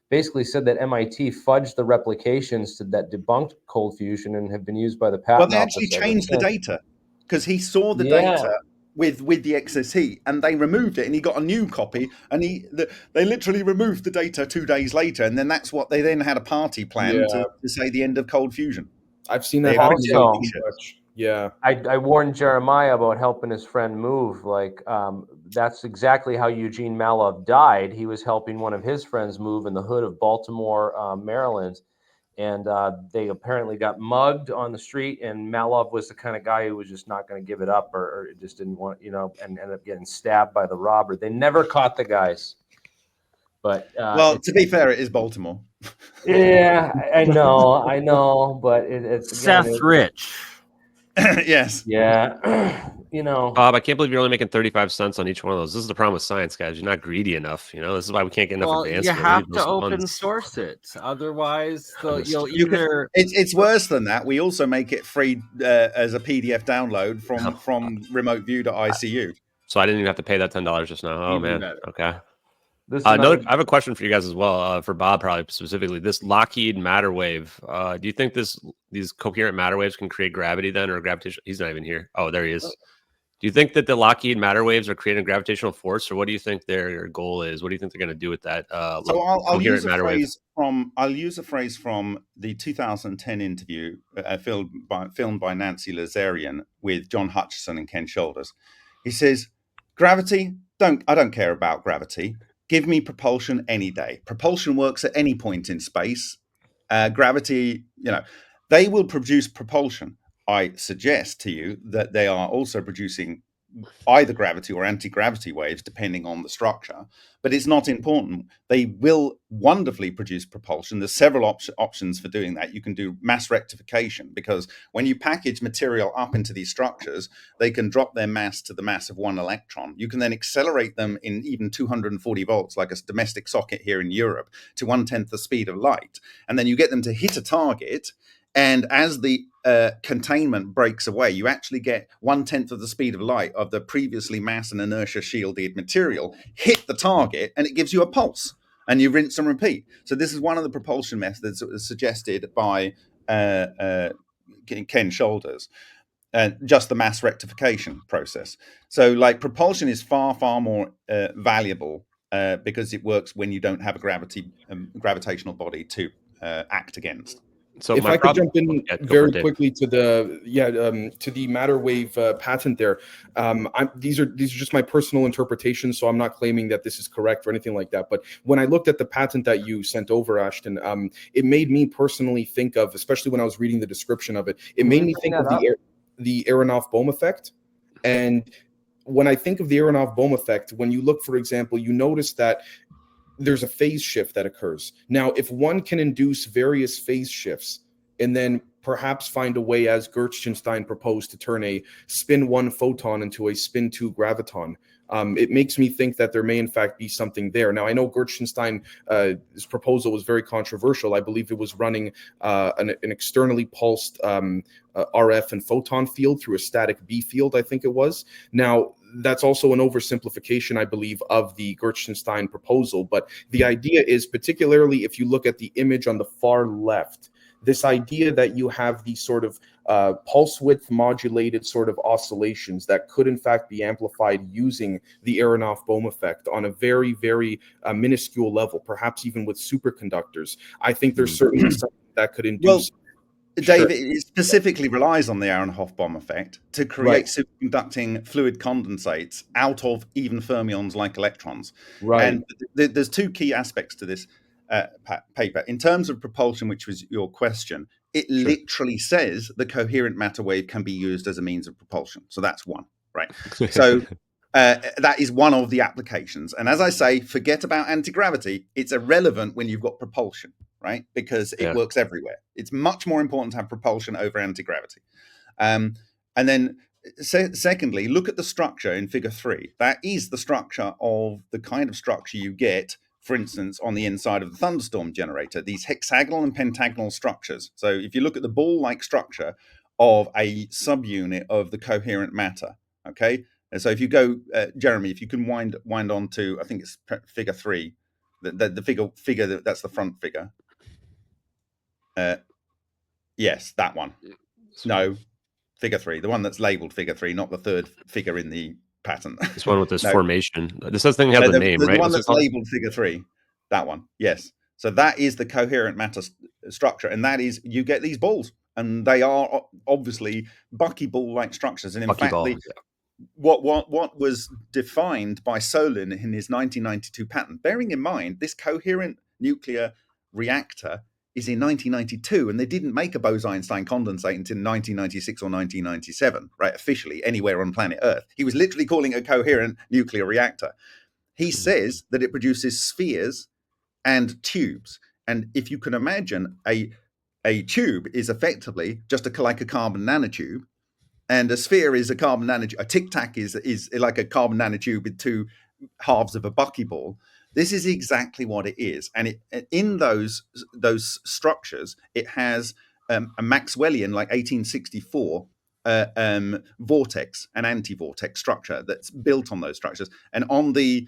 basically said that MIT fudged the replications that debunked cold fusion and have been used by the patent office. Well, they actually changed the data because he saw the data with the excess heat, and they removed it, and he got a new copy, and they literally removed the data 2 days later, and then that's what they then had a party planned to say the end of cold fusion. I've seen that happen so much. Yeah, I warned Jeremiah about helping his friend move. Like that's exactly how Eugene Malov died. He was helping one of his friends move in the hood of Baltimore, Maryland, and they apparently got mugged on the street. And Malov was the kind of guy who was just not going to give it up, or just didn't want, and ended up getting stabbed by the robber. They never caught the guys. But well, to be fair, it is Baltimore. Yeah, I know, but it's Seth Rich. Yes. Yeah. Bob, I can't believe you're only making 35 cents on each one of those. This is the problem with science, guys. You're not greedy enough. This is why we can't get enough advanced. You have to open source it. Otherwise, you'll either... It's worse than that. We also make it free as a PDF download from remoteview.icu. So I didn't even have to pay that $10 just now. Oh, man. Better. Okay. I have a question for you guys as well, for Bob probably specifically. This Lockheed matter wave, do you think these coherent matter waves can create gravity then, or gravitation? He's not even here. Oh, there he is. Do you think that the Lockheed matter waves are creating a gravitational force, or what do you think their goal is? What do you think they're going to do with that? So I'll use a phrase from the 2010 interview filmed by Nancy Lazarian with John Hutchison and Ken Shoulders. He says, "Gravity, I don't care about gravity. Give me propulsion any day. Propulsion works at any point in space. Gravity, they will produce propulsion. I suggest to you that they are also producing either gravity or anti-gravity waves, depending on the structure, but it's not important. They will wonderfully produce propulsion. There's several options for doing that. You can do mass rectification, because when you package material up into these structures, they can drop their mass to the mass of one electron. You can then accelerate them in even 240 volts, like a domestic socket here in Europe, to 1/10 the speed of light. And then you get them to hit a target, and as the containment breaks away, you actually get 1/10 of the speed of light of the previously mass and inertia shielded material hit the target, and it gives you a pulse, and you rinse and repeat. So this is one of the propulsion methods that was suggested by Ken Shoulders, just the mass rectification process. So like propulsion is far, far more valuable because it works when you don't have a gravitational body to act against. So if I could jump in very it, quickly to the matter wave patent there, these are just my personal interpretations, so I'm not claiming that this is correct or anything like that. But when I looked at the patent that you sent over, Ashton, it made me personally think of, especially when I was reading the description of it, it made me think of the Aronoff-Bohm effect. And when I think of the Aronoff-Bohm effect, when you look, for example, you notice that there's a phase shift that occurs. Now, if one can induce various phase shifts and then perhaps find a way, as Gertzenstein proposed, to turn a spin 1 photon into a spin 2 graviton, it makes me think that there may in fact be something there. Now, I know Gertzenstein's proposal was very controversial. I believe it was running an externally pulsed RF and photon field through a static B field, I think it was. Now, that's also an oversimplification, I believe, of the Gertzenstein proposal. But the idea is, particularly if you look at the image on the far left, this idea that you have these sort of pulse width modulated sort of oscillations that could in fact be amplified using the Aronoff-Bohm effect on a very, very minuscule level, perhaps even with superconductors. I think there's certainly something that could induce. Dave, it specifically relies on the Aronoff-Bohm effect to create superconducting fluid condensates out of even fermions like electrons. Right. And there's two key aspects to this paper. In terms of propulsion, which was your question, it literally says the coherent matter wave can be used as a means of propulsion. So that's one, right? So that is one of the applications. And as I say, forget about anti-gravity. It's irrelevant when you've got propulsion, right? Because it works everywhere. It's much more important to have propulsion over anti-gravity. And then secondly, look at the structure in figure 3. That is the structure of the kind of structure you get, for instance, on the inside of the thunderstorm generator, these hexagonal and pentagonal structures. So if you look at the ball-like structure of a subunit of the coherent matter, okay? And so if you go, Jeremy, if you can wind on to, I think it's figure 3, the figure that's the front figure. Yes, that one. No, figure 3, the one that's labeled figure 3, not the third figure in the patent. This one with this formation. This doesn't have the name, right? The one that's labeled figure 3, that one. Yes. So that is the coherent matter structure, and that is, you get these balls, and they are obviously buckyball-like structures. And in fact, what was defined by Solin in his 1992 patent, bearing in mind this coherent nuclear reactor is in 1992, and they didn't make a Bose-Einstein condensate until 1996 or 1997, right? Officially, anywhere on planet Earth. He was literally calling it a coherent nuclear reactor. He says that it produces spheres and tubes. And if you can imagine, a tube is effectively just like a carbon nanotube, and a sphere is a carbon nanotube. A tic tac is like a carbon nanotube with two halves of a buckyball. This is exactly what it is, and in those structures, it has a Maxwellian, like 1864, vortex and anti-vortex structure that's built on those structures. And on the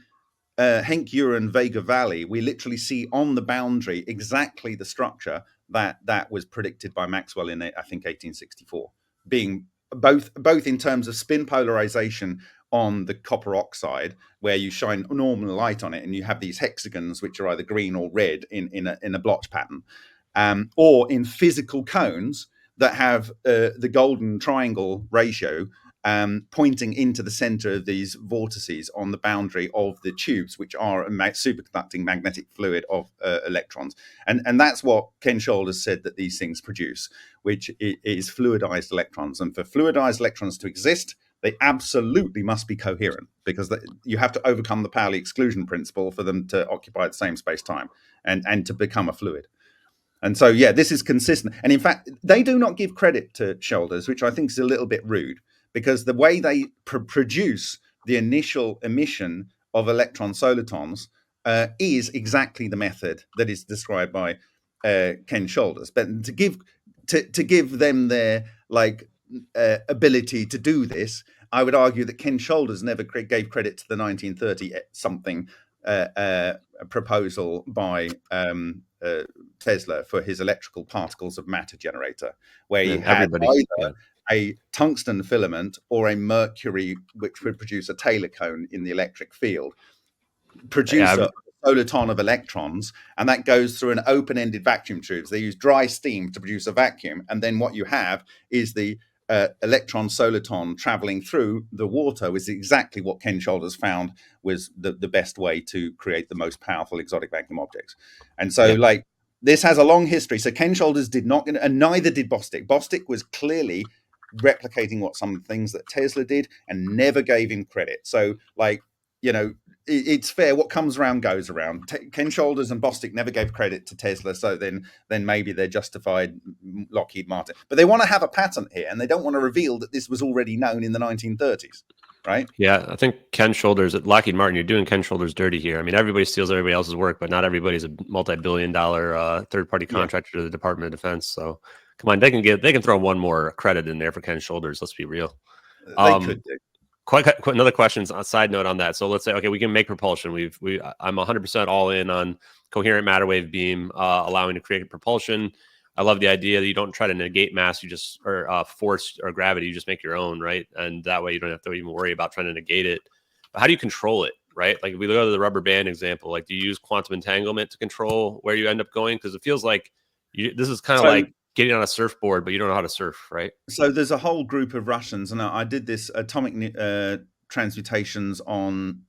Henk-Uren-Vega Valley, we literally see on the boundary exactly the structure that was predicted by Maxwell in, I think, 1864, being both in terms of spin polarization on the copper oxide, where you shine normal light on it and you have these hexagons which are either green or red in a blotch pattern, or in physical cones that have the golden triangle ratio pointing into the center of these vortices on the boundary of the tubes, which are a superconducting magnetic fluid of electrons. And that's what Ken Shoulders said that these things produce, which is fluidized electrons. And for fluidized electrons to exist, they absolutely must be coherent, because you have to overcome the Pauli exclusion principle for them to occupy the same space-time and to become a fluid. And so, yeah, this is consistent. And in fact, they do not give credit to Shoulders, which I think is a little bit rude, because the way they produce the initial emission of electron solitons is exactly the method that is described by Ken Shoulders. But to give them their ability to do this, I would argue that Ken Shoulders never gave credit to the 1930 something proposal by Tesla for his electrical particles of matter generator, where he had either a tungsten filament or a mercury, which would produce a Taylor cone in the electric field, produce a soliton of electrons, and that goes through an open-ended vacuum tubes. They use dry steam to produce a vacuum, and then what you have is the electron soliton traveling through the water, is exactly what Ken Shoulders found was the best way to create the most powerful exotic vacuum objects. And so this has a long history. So Ken Shoulders did not, and neither did Bostic. Bostic was clearly replicating what some things that Tesla did and never gave him credit. So it's fair. What comes around goes around. Ken Shoulders and Bostic never gave credit to Tesla, so then maybe they're justified Lockheed Martin. But they want to have a patent here, and they don't want to reveal that this was already known in the 1930s, right? Yeah, I think Ken Shoulders at Lockheed Martin, you're doing Ken Shoulders dirty here. I mean, everybody steals everybody else's work, but not everybody's a multi-billion-dollar third-party contractor to the Department of Defense. So come on, they can throw one more credit in there for Ken Shoulders. Let's be real. They could do. Quite another question, a side note on that. So let's say, okay, we can make propulsion. I'm 100% all in on coherent matter wave beam, allowing to create propulsion. I love the idea that you don't try to negate mass, or force or gravity, you just make your own, right? And that way you don't have to even worry about trying to negate it. But how do you control it, right? Like if we go to the rubber band example, like do you use quantum entanglement to control where you end up going? Because it feels like this is kind of like getting on a surfboard, but you don't know how to surf, right? So there's a whole group of Russians, and I did this atomic transmutations on,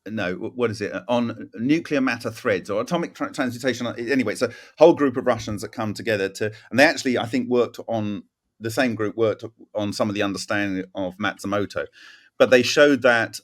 on nuclear matter threads or atomic transmutation. Anyway, it's a whole group of Russians that come together and they actually, I think, worked on some of the understanding of Matsumoto, but they showed that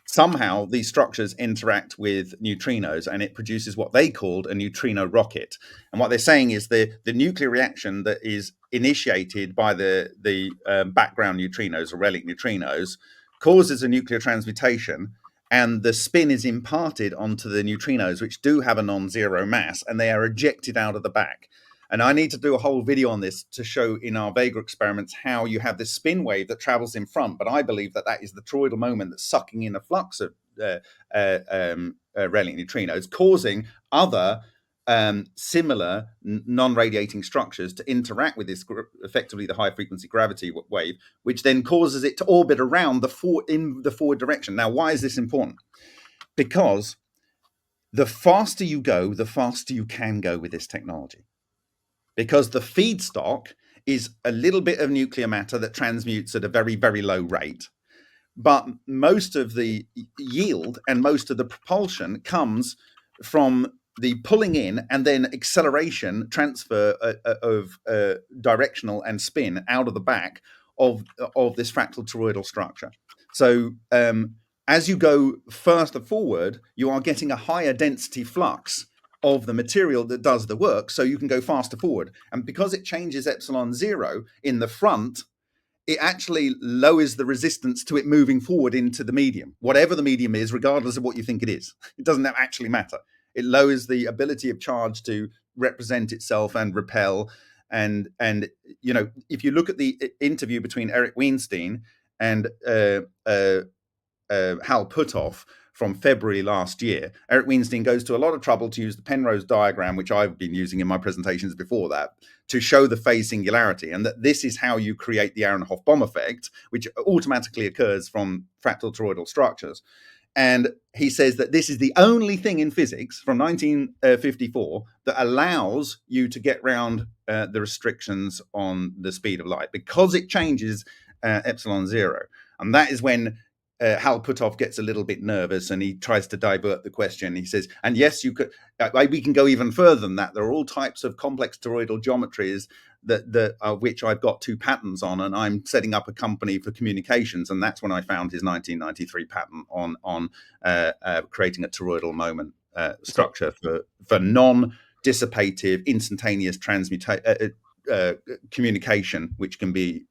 somehow these structures interact with neutrinos, and it produces what they called a neutrino rocket. And what they're saying is the nuclear reaction that is initiated by the background neutrinos or relic neutrinos causes a nuclear transmutation, and the spin is imparted onto the neutrinos, which do have a non-zero mass, and they are ejected out of the back. And I need to do a whole video on this to show in our Vega experiments how you have this spin wave that travels in front. But I believe that is the toroidal moment that's sucking in a flux of relic neutrinos, causing other similar non-radiating structures to interact with this, effectively the high frequency gravity wave, which then causes it to orbit around in the forward direction. Now, why is this important? Because the faster you go, the faster you can go with this technology. Because the feedstock is a little bit of nuclear matter that transmutes at a very, very low rate. But most of the yield and most of the propulsion comes from the pulling in and then acceleration, transfer of directional and spin out of the back of this fractal toroidal structure. So as you go faster forward, you are getting a higher density flux of the material that does the work, so you can go faster forward. And because it changes epsilon zero in the front, it actually lowers the resistance to it moving forward into the medium, whatever the medium is, regardless of what you think it is. It doesn't actually matter. It lowers the ability of charge to represent itself and repel. And if you look at the interview between Eric Weinstein and Hal Puthoff from February last year, Eric Weinstein goes to a lot of trouble to use the Penrose diagram, which I've been using in my presentations before that, to show the phase singularity, and that this is how you create the Aharonov bomb effect, which automatically occurs from fractal toroidal structures. And he says that this is the only thing in physics from 1954 that allows you to get around the restrictions on the speed of light, because it changes epsilon zero. And that is when Halputov gets a little bit nervous and he tries to divert the question. He says, and yes, you could. We can go even further than that. There are all types of complex toroidal geometries that which I've got 2 patents on, and I'm setting up a company for communications. And that's when I found his 1993 patent on creating a toroidal moment structure for non-dissipative, instantaneous communication, which can be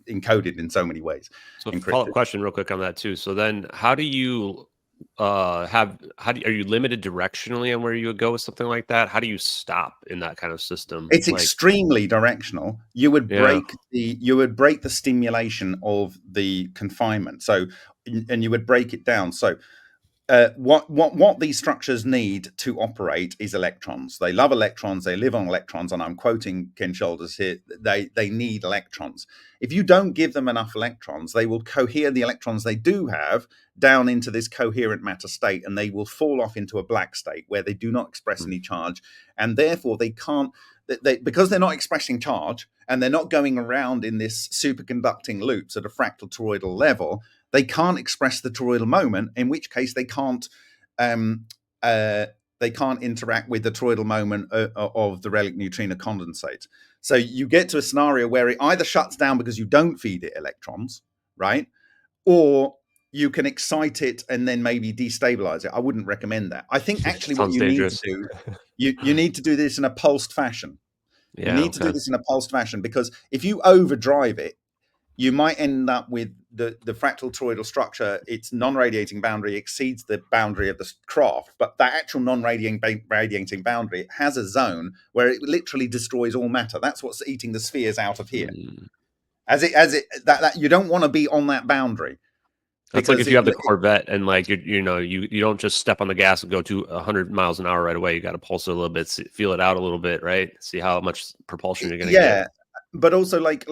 encoded in so many ways. So follow-up question real quick on that too. So then how do you are you limited directionally on where you would go with something like that? How do you stop in that kind of system? It's extremely directional. You would break the stimulation of the confinement. So, and you would break it down. So what these structures need to operate is electrons. They love electrons. They live on electrons. And I'm quoting Ken Shoulders here. They need electrons. If you don't give them enough electrons, they will cohere the electrons they do have down into this coherent matter state, and they will fall off into a black state where they do not express any charge, and therefore they can't. Because they're not expressing charge and they're not going around in this superconducting loops at a fractal toroidal level, they can't express the toroidal moment, in which case they can't interact with the toroidal moment of the relic neutrino condensate. So you get to a scenario where it either shuts down because you don't feed it electrons, right? Or you can excite it and then maybe destabilize it. I wouldn't recommend that. I think actually what you need to do, you need to do this in a pulsed fashion. You need to do this in a pulsed fashion, because if you overdrive it, you might end up with the fractal toroidal structure. Its non-radiating boundary exceeds the boundary of the craft, but that actual non-radiating boundary has a zone where it literally destroys all matter. That's what's eating the spheres out of here. That you don't want to be on that boundary. That's like if you have the Corvette and like you don't just step on the gas and go to 100 miles an hour right away. You got to pulse it a little bit, feel it out a little bit, right? See how much propulsion you're going to get. Yeah, but also like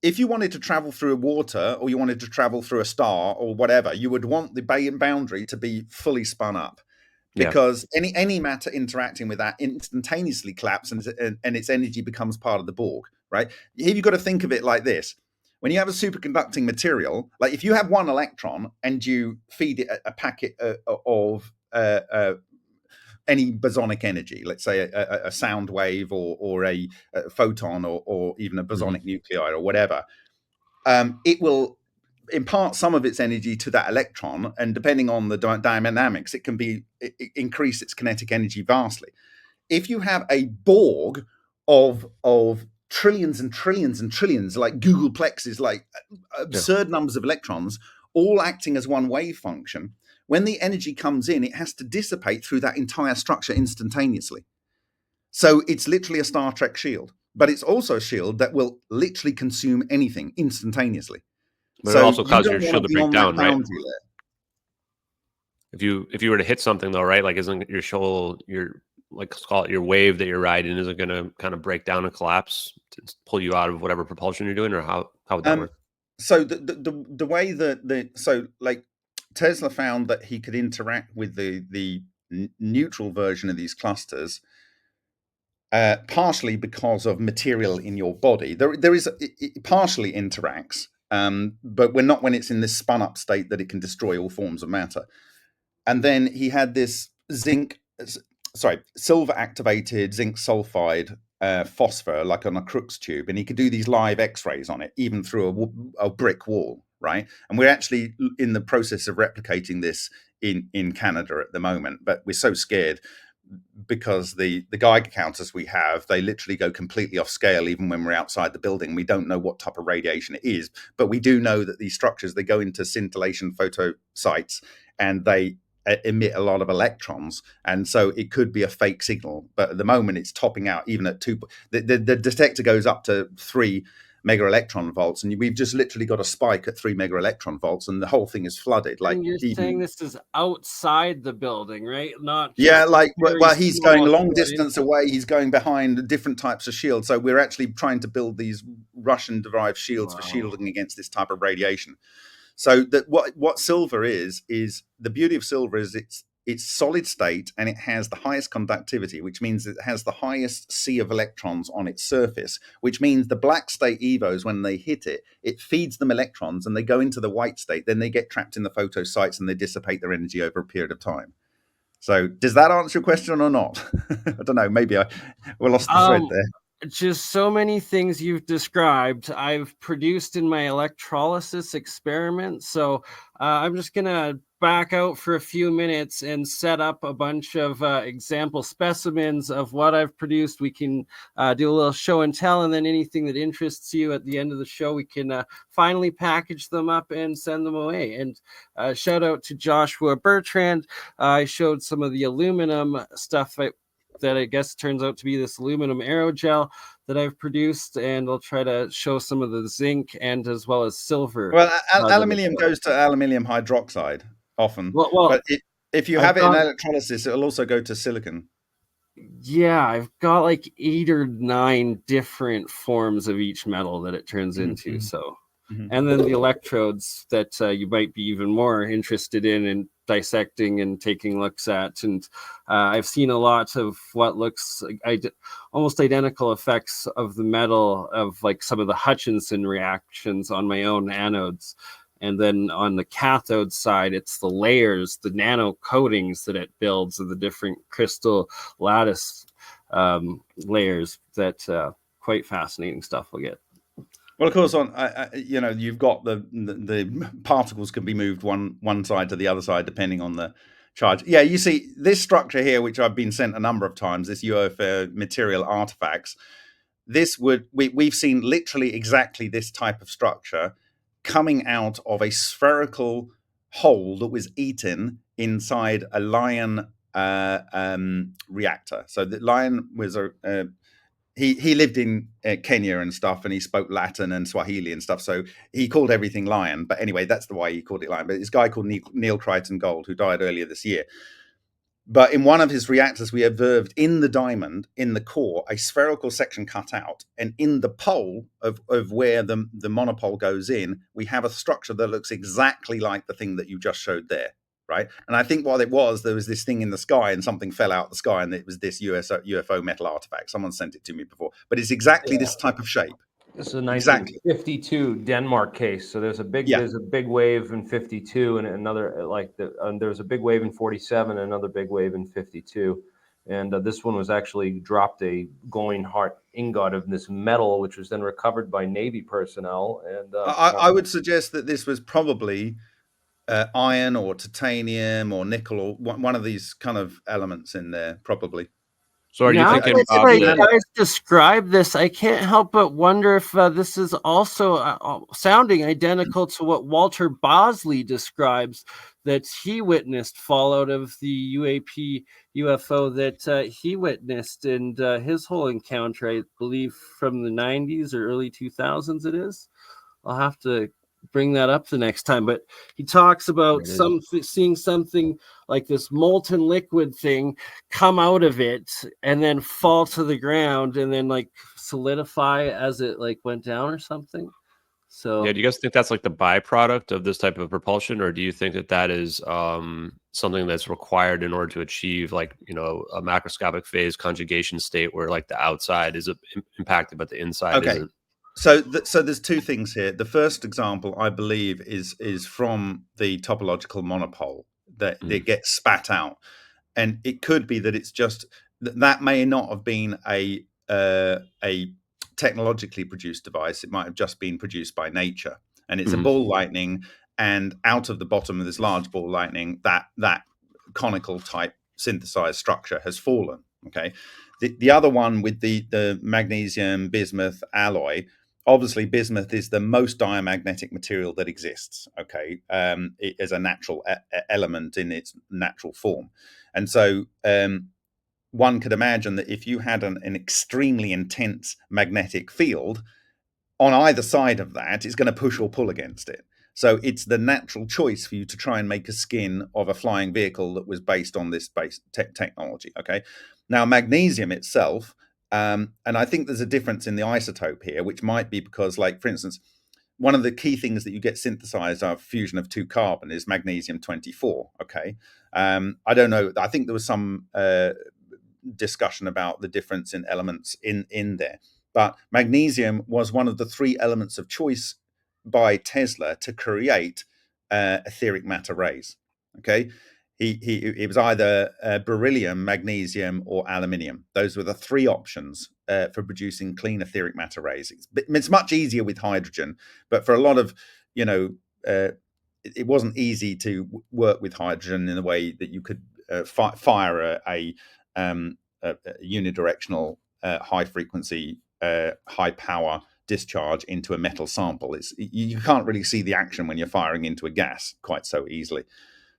if you wanted to travel through water, or you wanted to travel through a star or whatever, you would want the boundary to be fully spun up, because any matter interacting with that instantaneously collapses and its energy becomes part of the Borg, right? Here you've got to think of it like this. When you have a superconducting material, like if you have one electron and you feed it a packet of any bosonic energy, let's say a sound wave or a photon or even a bosonic nuclei or whatever, it will impart some of its energy to that electron, and depending on the dynamics, it can increase its kinetic energy vastly. If you have a Borg of trillions and trillions and trillions, like Googleplexes, like absurd numbers of electrons, all acting as one wave function, when the energy comes in, it has to dissipate through that entire structure instantaneously. So it's literally a Star Trek shield, but it's also a shield that will literally consume anything instantaneously. But it also causes your shield to break down, right? If you were to hit something though, right? Like isn't your shield, let's call it your wave that you're riding, isn't going to kind of break down and collapse to pull you out of whatever propulsion you're doing, or how would that work? So the way that Tesla found that he could interact with the neutral version of these clusters, partially because of material in your body. It partially interacts, but we're not when it's in this spun up state that it can destroy all forms of matter. And then he had this silver activated zinc sulfide phosphor, like on a Crookes tube, and he could do these live X-rays on it, even through a brick wall, right? And we're actually in the process of replicating this in Canada at the moment, but we're so scared because the Geiger counters we have, they literally go completely off scale even when we're outside the building. We don't know what type of radiation it is, but we do know that these structures, they go into scintillation photo sites and they emit a lot of electrons, and so it could be a fake signal. But at the moment it's topping out even at 2. The detector goes up to 3 mega electron volts, and we've just literally got a spike at 3 mega electron volts, and the whole thing is flooded. Like, and you're saying this is outside the building, right? Not well, he's going long distance away. He's going behind different types of shields. So we're actually trying to build these Russian-derived shields for shielding against this type of radiation. So that what silver is the beauty of silver is it's solid state and it has the highest conductivity, which means it has the highest sea of electrons on its surface, which means the black state EVOs, when they hit it, it feeds them electrons and they go into the white state. Then they get trapped in the photo sites and they dissipate their energy over a period of time. So does that answer your question or not? I don't know. Maybe we lost the thread there. Just so many things you've described I've produced in my electrolysis experiment. So I'm just going to back out for a few minutes and set up a bunch of example specimens of what I've produced. We can do a little show and tell, and then anything that interests you at the end of the show, we can finally package them up and send them away. And shout out to Joshua Bertrand. I showed some of the aluminum stuff that I guess turns out to be this aluminum aerogel that I've produced, and I'll try to show some of the zinc and as well as silver. Well, aluminium goes to aluminium hydroxide often, but if you have it in electrolysis, it'll also go to silicon. Yeah, I've got like 8 or 9 different forms of each metal that it turns into. So, and then the electrodes that you might be even more interested in dissecting and taking looks at. And I've seen a lot of what looks like almost identical effects of the metal of like some of the Hutchinson reactions on my own anodes. And then on the cathode side, it's the layers, the nano coatings that it builds of the different crystal lattice layers that quite fascinating stuff we'll get. Well, of course, you've got the particles can be moved one side to the other side depending on the charge. Yeah, you see this structure here, which I've been sent a number of times, this UFO material artifacts. We've seen literally exactly this type of structure coming out of a spherical hole that was eaten inside a lion reactor. So the lion was He lived in Kenya and stuff, and he spoke Latin and Swahili and stuff. So he called everything lion. But anyway, that's the why he called it lion. But this guy called Neil Crichton Gold, who died earlier this year. But in one of his reactors, we observed in the diamond, in the core, a spherical section cut out. And in the pole of where the monopole goes in, we have a structure that looks exactly like the thing that you just showed there. Right. And I think what it was, there was this thing in the sky and something fell out of the sky, and it was this UFO metal artifact. Someone sent it to me before, but it's exactly this type of shape. This is a 1952 Denmark case. So there's a big wave in 52 and another there was a big wave in 47 and another big wave in 52. And this one was actually dropped a glowing heart ingot of this metal, which was then recovered by Navy personnel. And I would suggest that this was probably iron or titanium or nickel or one of these kind of elements in there, probably. So are you thinking, Bob, you guys describe this? I can't help but wonder if this is also sounding identical to what Walter Bosley describes that he witnessed fallout of the UFO that he witnessed, and his whole encounter, I believe, from the 90s or early 2000s. It is. I'll have to bring that up the next time, but he talks about seeing something like this molten liquid thing come out of it and then fall to the ground and then like solidify as it like went down or something. So yeah, do you guys think that's like the byproduct of this type of propulsion, or do you think that is something that's required in order to achieve like a macroscopic phase conjugation state where like the outside is impacted but the inside isn't? So there's two things here. The first example, I believe, is from the topological monopole that it gets spat out, and it could be that it's just that may not have been a technologically produced device. It might have just been produced by nature, and it's a ball lightning, and out of the bottom of this large ball lightning, that conical type synthesized structure has fallen. Okay, the other one with the magnesium bismuth alloy. Obviously, bismuth is the most diamagnetic material that exists, okay, it is a natural element in its natural form. And so one could imagine that if you had an extremely intense magnetic field, on either side of that, it's going to push or pull against it. So it's the natural choice for you to try and make a skin of a flying vehicle that was based on this base technology, okay? Now, magnesium itself, and I think there's a difference in the isotope here, which might be because, like, for instance, one of the key things that you get synthesized after fusion of 2 carbon is magnesium-24. Okay, I don't know. I think there was some discussion about the difference in elements in there, but magnesium was one of the 3 elements of choice by Tesla to create etheric matter rays. Okay, it was either beryllium, magnesium, or aluminium. Those were the 3 options for producing clean etheric matter rays. It's much easier with hydrogen, but for a lot of, you know, it wasn't easy to work with hydrogen in a way that you could fire a unidirectional high frequency, high power discharge into a metal sample. You can't really see the action when you're firing into a gas quite so easily.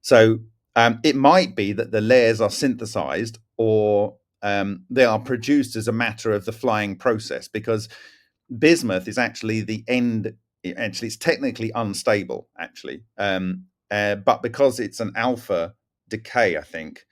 So it might be that the layers are synthesized, or they are produced as a matter of the flying process, because bismuth is actually the end. Actually, it's technically unstable, actually, but because it's an alpha decay, I think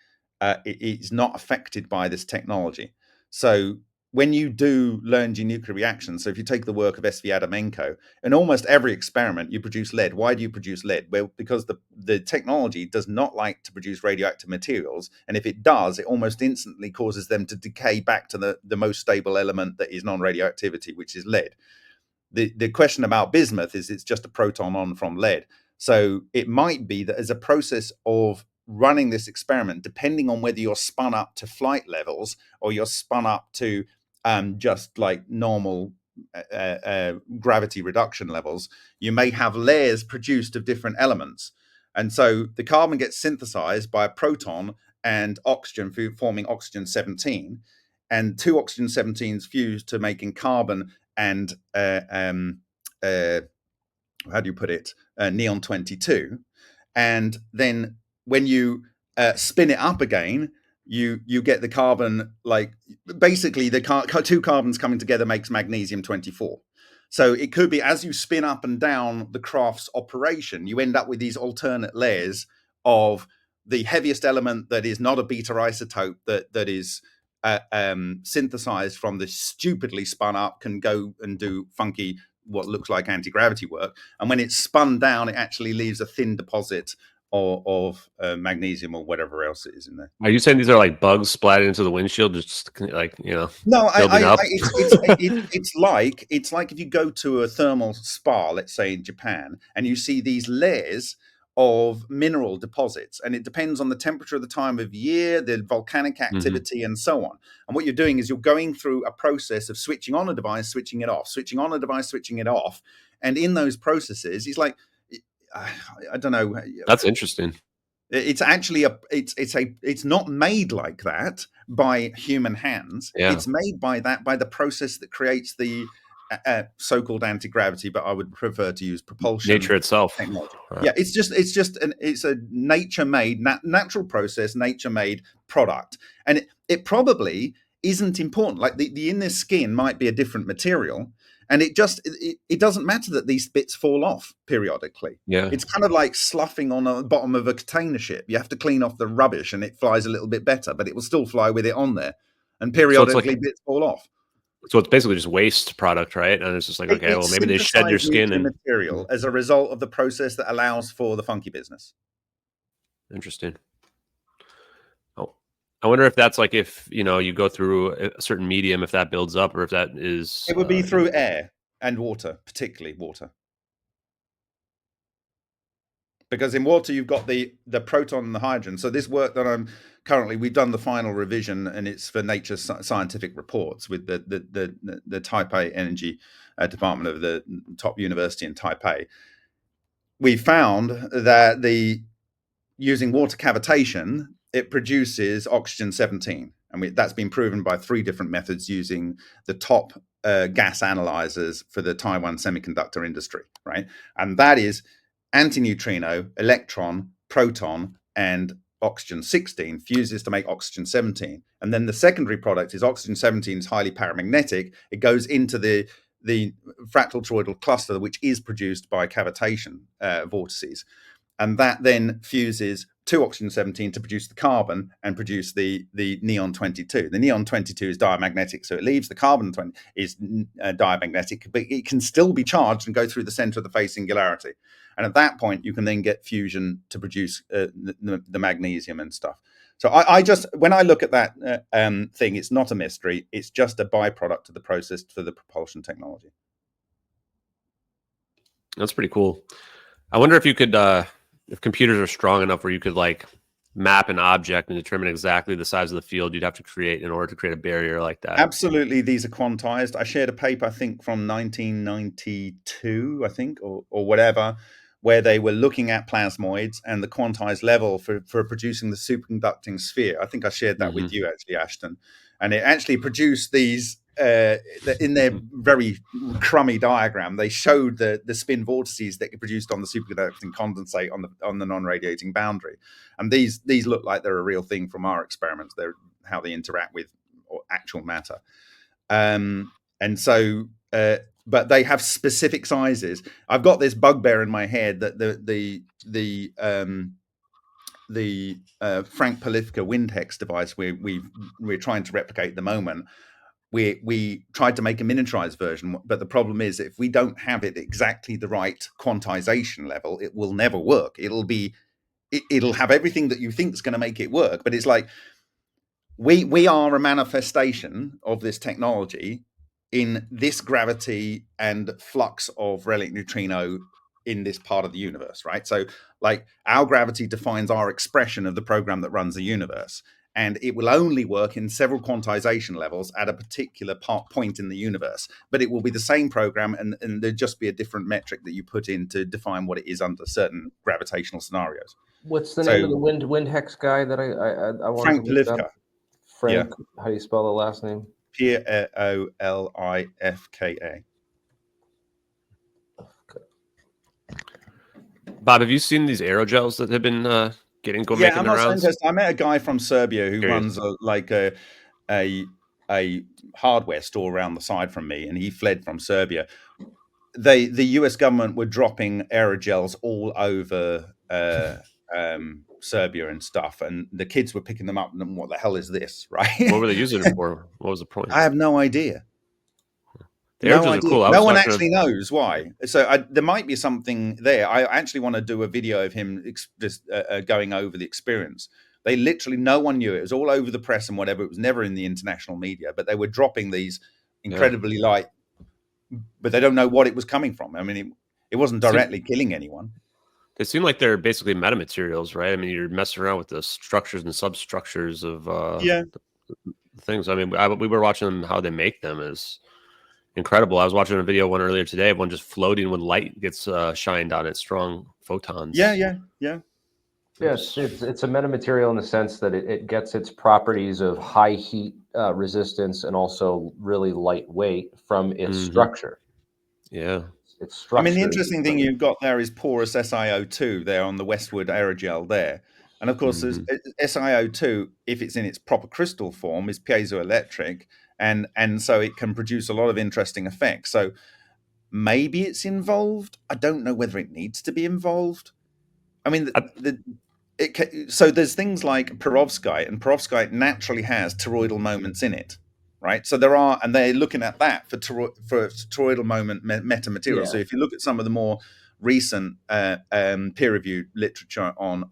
it's not affected by this technology. So when you do Lernge nuclear reactions, so if you take the work of S.V. Adamenko, in almost every experiment you produce lead. Why do you produce lead? Well, because the technology does not like to produce radioactive materials, and if it does, it almost instantly causes them to decay back to the most stable element that is non-radioactivity, which is lead. The question about bismuth is it's just a proton on from lead. So it might be that as a process of running this experiment, depending on whether you're spun up to flight levels or you're spun up to just like normal gravity reduction levels, you may have layers produced of different elements. And so the carbon gets synthesized by a proton and oxygen, forming oxygen-17, and 2 oxygen-17s fuse to making carbon and how do you put it, neon-22. And then when you spin it up again, you get the carbon, like basically the 2 carbons coming together makes magnesium-24. So it could be, as you spin up and down the Crafts operation, you end up with these alternate layers of the heaviest element that is not a beta isotope, that is synthesized from the stupidly spun up, can go and do funky, what looks like anti-gravity work. And when it's spun down, it actually leaves a thin deposit of magnesium or whatever else it is in there. Are you saying these are like bugs splatted into the windshield, just like, you know? No, it's it's like if you go to a thermal spa, let's say in Japan, and you see these layers of mineral deposits, and it depends on the temperature of the time of year, the volcanic activity, and so on. And what you're doing is you're going through a process of switching on a device, switching it off, switching on a device, switching it off. And in those processes, it's like, I don't know. That's interesting. It's actually it's not made like that by human hands. Yeah. It's made by the process that creates the so-called anti-gravity, but I would prefer to use propulsion. Nature itself. Technology. Yeah, it's a nature-made, natural process, nature-made product, and it probably isn't important. Like the inner skin might be a different material, and it doesn't matter that these bits fall off periodically. Yeah, it's kind of like sloughing on the bottom of a container ship. You have to clean off the rubbish, and it flies a little bit better, but it will still fly with it on there, and periodically bits fall off. So it's basically just waste product, right? And it's just like, okay, well, maybe they shed your skin and material as a result of the process that allows for the funky business. Interesting. Oh, I wonder if that's like, if you go through a certain medium, if that builds up, or if that is. It would be through air and water, particularly water. Because in water you've got the proton and the hydrogen. So this work that we've done the final revision, and it's for Nature Scientific Reports with the Taipei Energy Department of the top university in Taipei. We found that using water cavitation, it produces oxygen-17, and that's been proven by 3 different methods using the top gas analyzers for the Taiwan semiconductor industry, right? And that is antineutrino, electron, proton, and oxygen-16 fuses to make oxygen-17. And then the secondary product is oxygen-17 is highly paramagnetic. It goes into the fractal toroidal cluster, which is produced by cavitation vortices. And that then fuses two oxygen-17 to produce the carbon and produce the neon-22. The neon-22 is diamagnetic, so it leaves. The carbon-20 is diamagnetic, but it can still be charged and go through the center of the phase singularity. And at that point, you can then get fusion to produce the magnesium and stuff. So I just, when I look at that thing, it's not a mystery. It's just a byproduct of the process for the propulsion technology. That's pretty cool. I wonder if you could, if computers are strong enough where you could like map an object and determine exactly the size of the field you'd have to create in order to create a barrier like that. Absolutely. These are quantized. I shared a paper, I think from 1992, I think, or whatever, where they were looking at plasmoids and the quantized level for producing the superconducting sphere. I think I shared that with you actually, Ashton. And it actually produced these, in their very crummy diagram, they showed the spin vortices that it produced on the superconducting condensate on the non-radiating boundary. And these look like they're a real thing from our experiments. They're how they interact with actual matter. And so, but they have specific sizes. I've got this bugbear in my head that the Frank Polifka Windhex device we're trying to replicate at the moment. We tried to make a miniaturized version, but the problem is if we don't have it exactly the right quantization level, it will never work. It'll have everything that you think is going to make it work, but it's like we are a manifestation of this technology in this gravity and flux of relic neutrino in this part of the universe, right? So like our gravity defines our expression of the program that runs the universe. And it will only work in several quantization levels at a particular point in the universe. But it will be the same program, and there'll just be a different metric that you put in to define what it is under certain gravitational scenarios. What's the name of the Windhex guy that I want Frank to look Polifka. up? Frank, how do you spell the last name? Polifka. Bob, have you seen these aerogels that have been making I'm not scientist. I met a guy from Serbia who runs a hardware store around the side from me, and he fled from Serbia. The US government were dropping aerogels all over Serbia and stuff, and the kids were picking them up and what the hell is this, right? What were they using it for? What was the point? I have no idea. No idea. Cool. No one actually knows why. So there might be something there. I actually want to do a video of him just going over the experience. They literally, no one knew. It was all over the press and whatever. It was never in the international media, but they were dropping these incredibly light, but they don't know what it was coming from. I mean, it wasn't directly killing anyone. They seem like they're basically metamaterials, right? I mean, you're messing around with the structures and substructures of the things. I mean, we were watching them, how they make them is incredible. I was watching a video one earlier today of one just floating when light gets shined on it, strong photons. Yeah. Yes, it's a metamaterial in the sense that it gets its properties of high heat resistance and also really lightweight from its structure. Yeah. Its structure. I mean, the interesting thing you've got there is porous SiO2 there on the Westwood aerogel there. And of course, there's SiO2, if it's in its proper crystal form, is piezoelectric. And so it can produce a lot of interesting effects. So maybe it's involved. I don't know whether it needs to be involved. I mean, so there's things like perovskite, and perovskite naturally has toroidal moments in it, right? So there are, and they're looking at that for toroidal moment metamaterials. So if you look at some of the more recent peer-reviewed literature on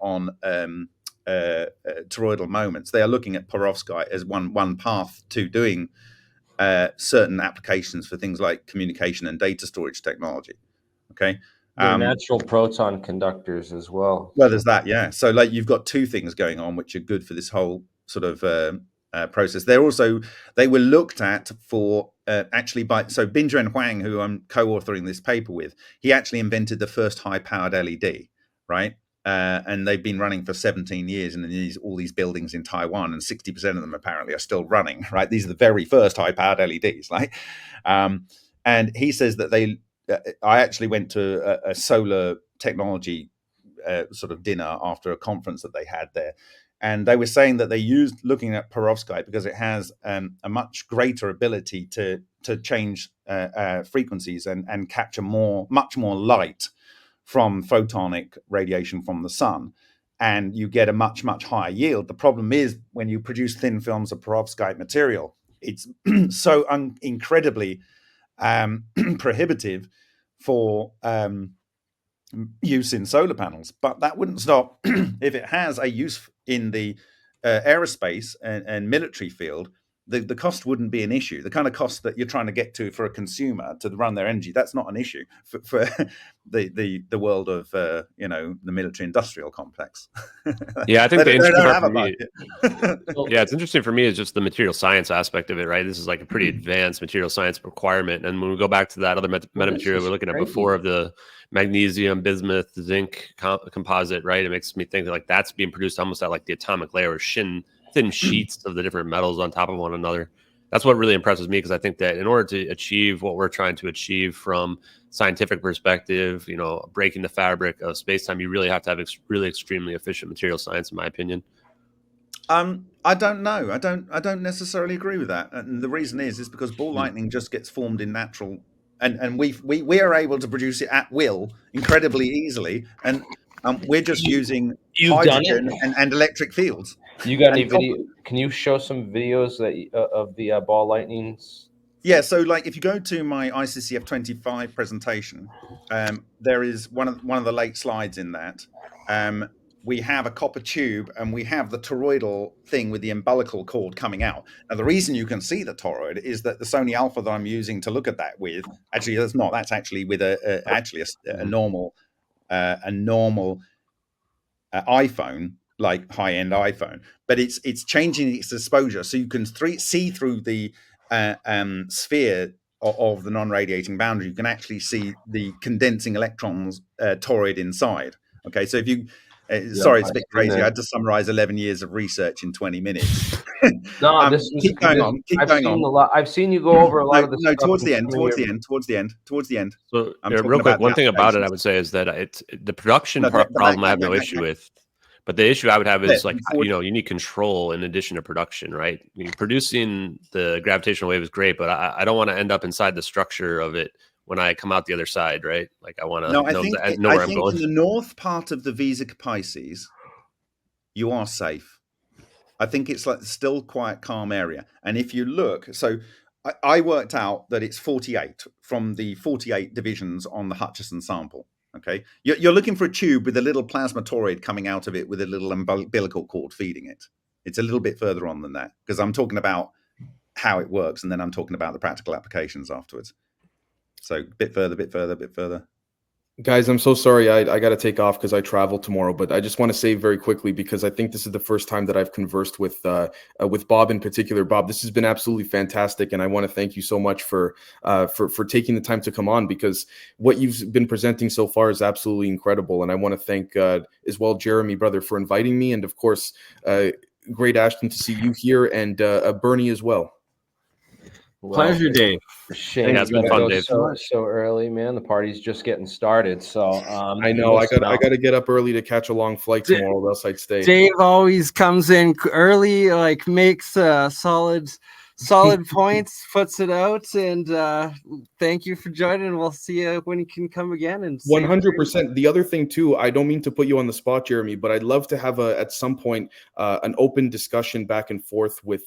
toroidal moments, they are looking at perovskite as one path to doing certain applications for things like communication and data storage technology. Okay. Natural proton conductors as well. Well, there's that, yeah. So like you've got two things going on which are good for this whole sort of process. They were looked at for so Binzhen Huang, who I'm co-authoring this paper with, he actually invented the first high-powered LED, right? And they've been running for 17 years in all these buildings in Taiwan, and 60% of them apparently are still running, right? These are the very first high-powered LEDs, right? And he says that I actually went to a solar technology sort of dinner after a conference that they had there. And they were saying that they used looking at perovskite because it has a much greater ability to change frequencies and capture much more light from photonic radiation from the sun. and you get a much, much higher yield. The problem is when you produce thin films of perovskite material, it's so incredibly prohibitive for use in solar panels. But that wouldn't stop if it has a use in the aerospace and military field. The cost wouldn't be an issue. The kind of cost that you're trying to get to for a consumer to run their energy, that's not an issue for the world of the military industrial complex. Yeah, I think the interesting part for me, yeah, it's interesting for me is just the material science aspect of it, right? This is like a pretty advanced material science requirement. And when we go back to that other metamaterial we're looking at before of the magnesium, bismuth, zinc composite, right? It makes me think that like that's being produced almost at like the atomic layer or thin sheets of the different metals on top of one another. That's what really impresses me, because I think that in order to achieve what we're trying to achieve from scientific perspective, breaking the fabric of space-time, you really have to have really extremely efficient material science, in my opinion. I don't know. I don't necessarily agree with that. And the reason is because ball lightning just gets formed in natural, and we are able to produce it at will incredibly easily, and we're just using hydrogen and electric fields. You got any video? Can you show some videos of the ball lightnings? Yeah, so like if you go to my ICCF 25 presentation, there is one of the late slides in that. We have a copper tube and we have the toroidal thing with the umbilical cord coming out. Now, the reason you can see the toroid is that the Sony Alpha that I'm using to look at that with, actually, that's not. That's actually with a normal iPhone, like high-end iPhone, but it's changing its exposure, so you can see through the sphere of the non-radiating boundary. You can actually see the condensing electrons toroid inside. Okay, so if you sorry, it's a bit crazy. I had to summarize 11 years of research in 20 minutes. No, keep going on. Keep going on. I've seen you go over a lot of this. No, towards the end. So real quick, one thing about it I would say is that it's the production problem I have no issue with. But the issue I would have is like, you need control in addition to production, right? I mean, producing the gravitational wave is great, but I don't want to end up inside the structure of it when I come out the other side, right? Like I want to know where I'm going. In the north part of the Vesica Pisces, you are safe. I think it's like still quite calm area. And if you look, so I worked out that it's 48 from the 48 divisions on the Hutchison sample. Okay, you're looking for a tube with a little plasma toroid coming out of it with a little umbilical cord feeding it. It's a little bit further on than that, because I'm talking about how it works, and then I'm talking about the practical applications afterwards. So bit further. Guys, I'm so sorry. I got to take off because I travel tomorrow, but I just want to say very quickly, because I think this is the first time that I've conversed with Bob in particular. Bob, this has been absolutely fantastic, and I want to thank you so much for taking the time to come on, because what you've been presenting so far is absolutely incredible. And I want to thank as well Jeremy, brother, for inviting me, and of course, great Ashton to see you here, and BurnEye as well. Pleasure, Dave. Shame it's been fun, Dave. So early, man. The party's just getting started. So I know I got to get up early to catch a long flight tomorrow, else I'd stay. Dave always comes in early, like makes solid points, puts it out, and thank you for joining. We'll see you when you can come again. And 100%. The other thing too, I don't mean to put you on the spot, Jeremy, but I'd love to have at some point an open discussion back and forth with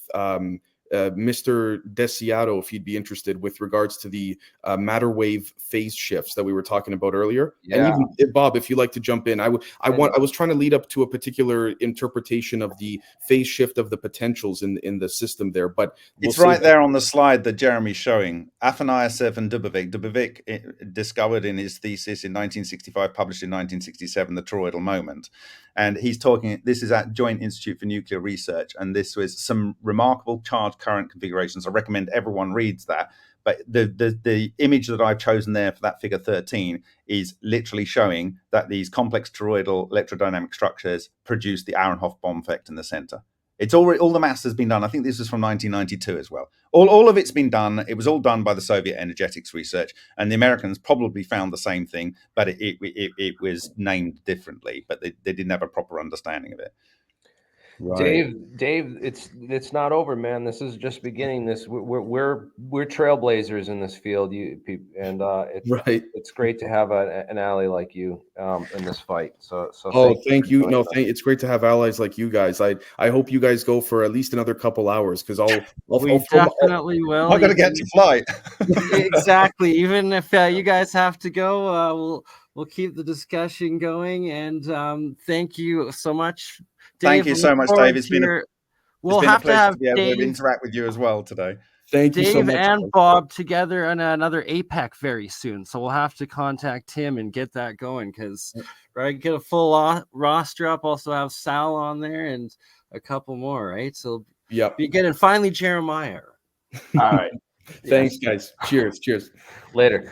Mr. Desiato, if he'd be interested, with regards to the matter wave phase shifts that we were talking about earlier. Yeah. And even Bob, if you'd like to jump in, I was trying to lead up to a particular interpretation of the phase shift of the potentials in the system there, but it's right there on the slide that Jeremy's showing. Afanasev and Dubovik discovered in his thesis in 1965, published in 1967, the toroidal moment. And he's talking, this is at Joint Institute for Nuclear Research, and this was some remarkable charge current configurations. I recommend everyone reads that. But the image that I've chosen there for that figure 13 is literally showing that these complex toroidal electrodynamic structures produce the Aharonhof bomb effect in the center. It's already, all the maths has been done. I think this is from 1992 as well. All of it's been done. It was all done by the Soviet energetics research, and the Americans probably found the same thing, but it was named differently. But they didn't have a proper understanding of it. Right. Dave, it's not over, man. This is just beginning. We're trailblazers in this field. Right. It's great to have an ally like you in this fight. So thank you. No, it's great to have allies like you guys. I hope you guys go for at least another couple hours, because We definitely will. I got to get to flight. Exactly. Even if you guys have to go, we'll keep the discussion going. And thank you so much, Dave. Thank you so much, Dave. It's been a pleasure to be able to interact with you as well today. Thank you so much. Dave and Bob together on another APEC very soon. So we'll have to contact him and get that going, because get a full roster up. Also have Sal on there and a couple more, right? So be good. And finally, Jeremiah. All right. Thanks, guys. Cheers. Later.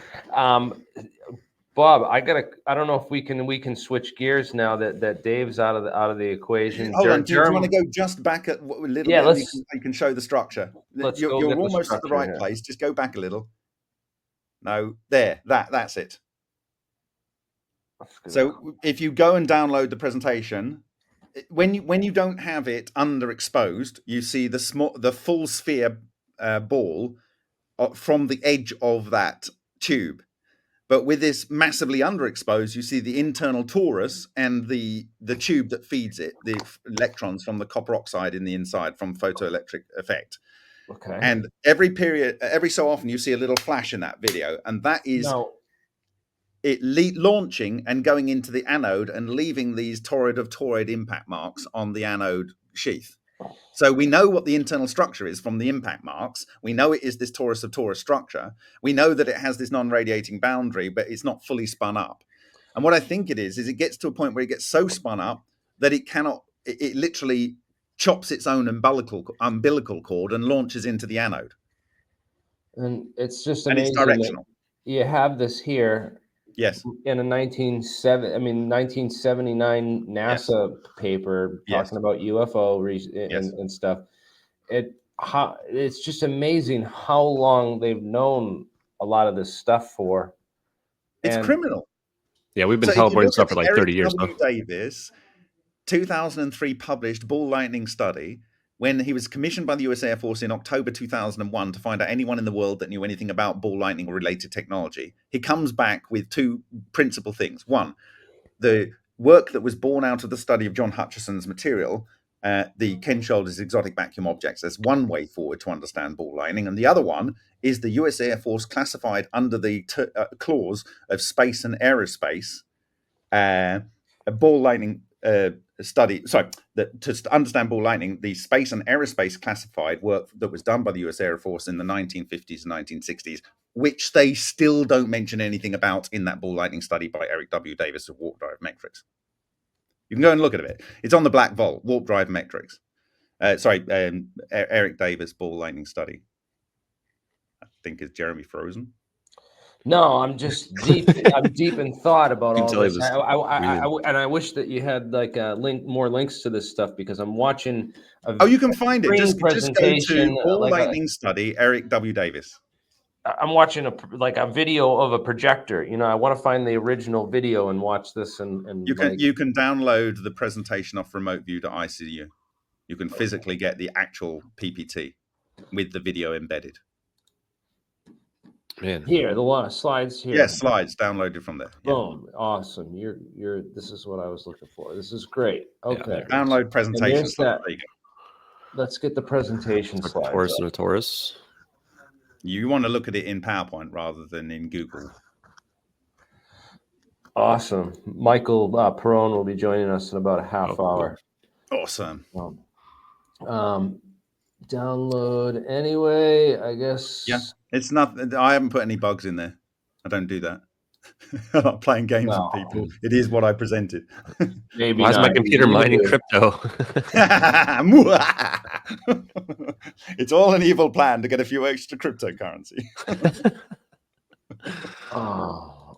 Bob, I don't know if we can switch gears now that Dave's out of the equation. Hold on, do you want to go just back a little bit? You can show the structure. You're almost at the right place. Just go back a little. No, there. That's it. So if you go and download the presentation, when you don't have it underexposed, you see the full sphere ball from the edge of that tube. But with this massively underexposed, you see the internal torus and the tube that feeds it, the electrons from the copper oxide in the inside from photoelectric effect. Okay. And every so often you see a little flash in that video, and that is it launching and going into the anode and leaving these toroid impact marks on the anode sheath. So we know what the internal structure is from the impact marks. We know it is this torus of torus structure. We know that it has this non-radiating boundary, but it's not fully spun up. And what I think it is it gets to a point where it gets so spun up that it literally chops its own umbilical cord and launches into the anode. And it's just amazing. And it's directional. You have this here. Yes. In a 1979 NASA paper talking about UFO and stuff. It's just amazing how long they've known a lot of this stuff for. It's criminal. Yeah, we've been teleporting stuff for like 30 years now. Davis, 2003 published ball lightning study, when he was commissioned by the US Air Force in October 2001 to find out anyone in the world that knew anything about ball lightning or related technology. He comes back with two principal things. One, the work that was born out of the study of John Hutchison's material, the Ken Shoulders exotic vacuum objects. There's one way forward to understand ball lightning. And the other one is the US Air Force classified under the clause of space and aerospace, a ball lightning study. Sorry, to understand ball lightning, the space and aerospace classified work that was done by the US Air Force in the 1950s and 1960s, which they still don't mention anything about in that ball lightning study by Eric W. Davis of Warp Drive Metrics. You can go and look at it. It's on the Black Vault, Warp Drive Metrics. Eric Davis ball lightning study. I think is Jeremy frozen. No, I'm just deep. I'm deep in thought about all this. And I wish that you had like more links to this stuff, because I'm watching. You can find it. Just go to ball lightning study, Eric W. Davis. I'm watching a video of a projector. I want to find the original video and watch this. And you can download the presentation off remoteview.icu. You can physically get the actual PPT with the video embedded. Man. Here, the one slides here. Yes, slides downloaded from there. Boom. Yeah. Awesome. This is what I was looking for. This is great. Okay. Yeah, download presentation. There you go. Let's get the presentation slides. Torus and a Torus. You want to look at it in PowerPoint rather than in Google. Awesome. Michael Perone will be joining us in about a half hour. Awesome. Download anyway, I guess. Yeah, it's not. I haven't put any bugs in there. I don't do that. I'm not playing games with people. It is what I presented. Maybe why is my computer mining crypto? It's all an evil plan to get a few extra cryptocurrency.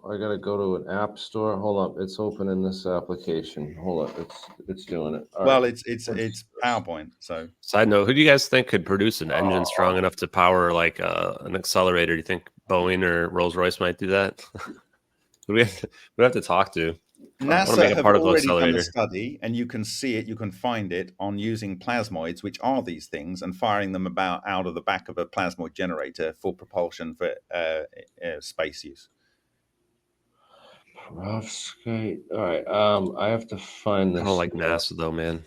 I gotta go to an app store. Hold up, it's open in this application. Hold up, it's doing it. Well, it's PowerPoint. So, side note: who do you guys think could produce an engine strong enough to power like an accelerator? Do you think Boeing or Rolls-Royce might do that? We have to talk to. NASA a have particle already done a accelerator. study, and you can see it, you can find it on using plasmoids, which are these things, and firing them out of the back of a plasmoid generator for propulsion for space use. Perovskite. All right. I have to find this. I don't like NASA though, man.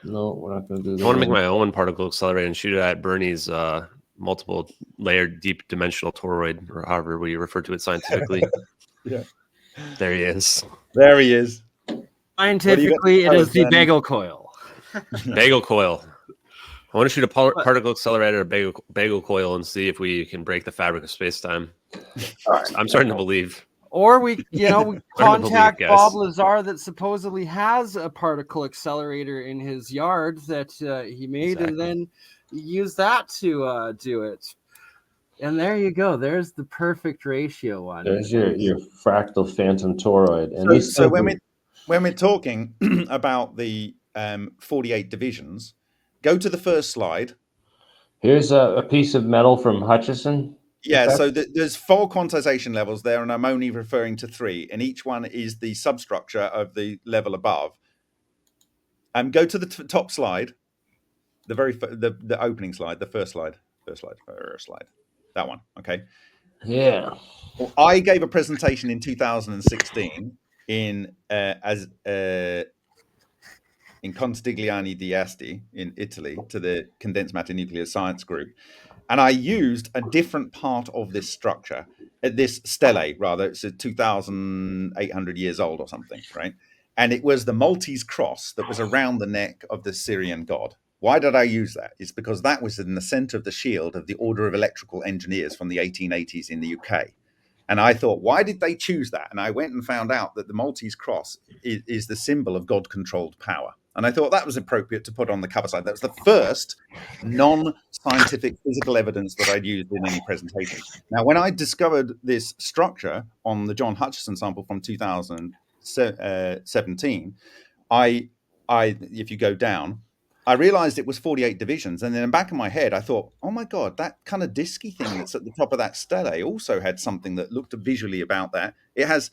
No, we're not going to do that. I want to make my own particle accelerator and shoot it at BurnEye's multiple layered deep dimensional toroid, or however we refer to it scientifically. Yeah. There he is. There he is. Scientifically, it is the bagel coil. Bagel coil. I want to shoot a particle accelerator, a bagel coil, and see if we can break the fabric of space-time. I'm starting to believe. Or we contact guys. Bob Lazar that supposedly has a particle accelerator in his yard that he made, and then use that to do it. And there you go. There's the perfect ratio one. There's your fractal phantom toroid. And so when we're talking about the 48 divisions, go to the first slide. Here's a piece of metal from Hutchison. Yeah, so there's 4 quantization levels there, and I'm only referring to 3, and each one is the substructure of the level above. Go to the top slide, the opening slide, the first slide, that one. Okay. Yeah. Well, I gave a presentation in 2016 in Constigliani di Asti in Italy to the Condensed Matter Nuclear Science group. And I used a different part of this structure, this stellate, rather. It's 2,800 years old or something, right? And it was the Maltese cross that was around the neck of the Syrian god. Why did I use that? It's because that was in the center of the shield of the Order of Electrical Engineers from the 1880s in the UK. And I thought, why did they choose that? And I went and found out that the Maltese cross is the symbol of God-controlled power. And I thought that was appropriate to put on the cover side. That was the first non-scientific physical evidence that I'd used in any presentation. Now, when I discovered this structure on the John Hutchison sample from 2017, if you go down, I realized it was 48 divisions. And then in the back of my head, I thought, oh my God, that kind of disky thing that's at the top of that stele also had something that looked visually about that. It has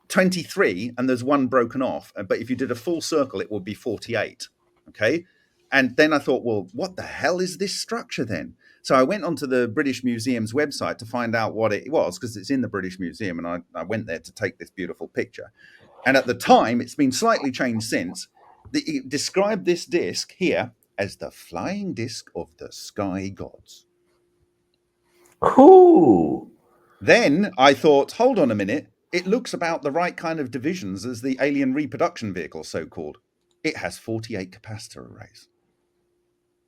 23 and there's one broken off. But if you did a full circle, it would be 48. Okay. And then I thought, well, what the hell is this structure then? So I went onto the British Museum's website to find out what it was, because it's in the British Museum. And I went there to take this beautiful picture. And at the time, it's been slightly changed since. It described this disc here as the flying disc of the sky gods. Cool. Then I thought, hold on a minute. It looks about the right kind of divisions as the alien reproduction vehicle, so-called. It has 48 capacitor arrays.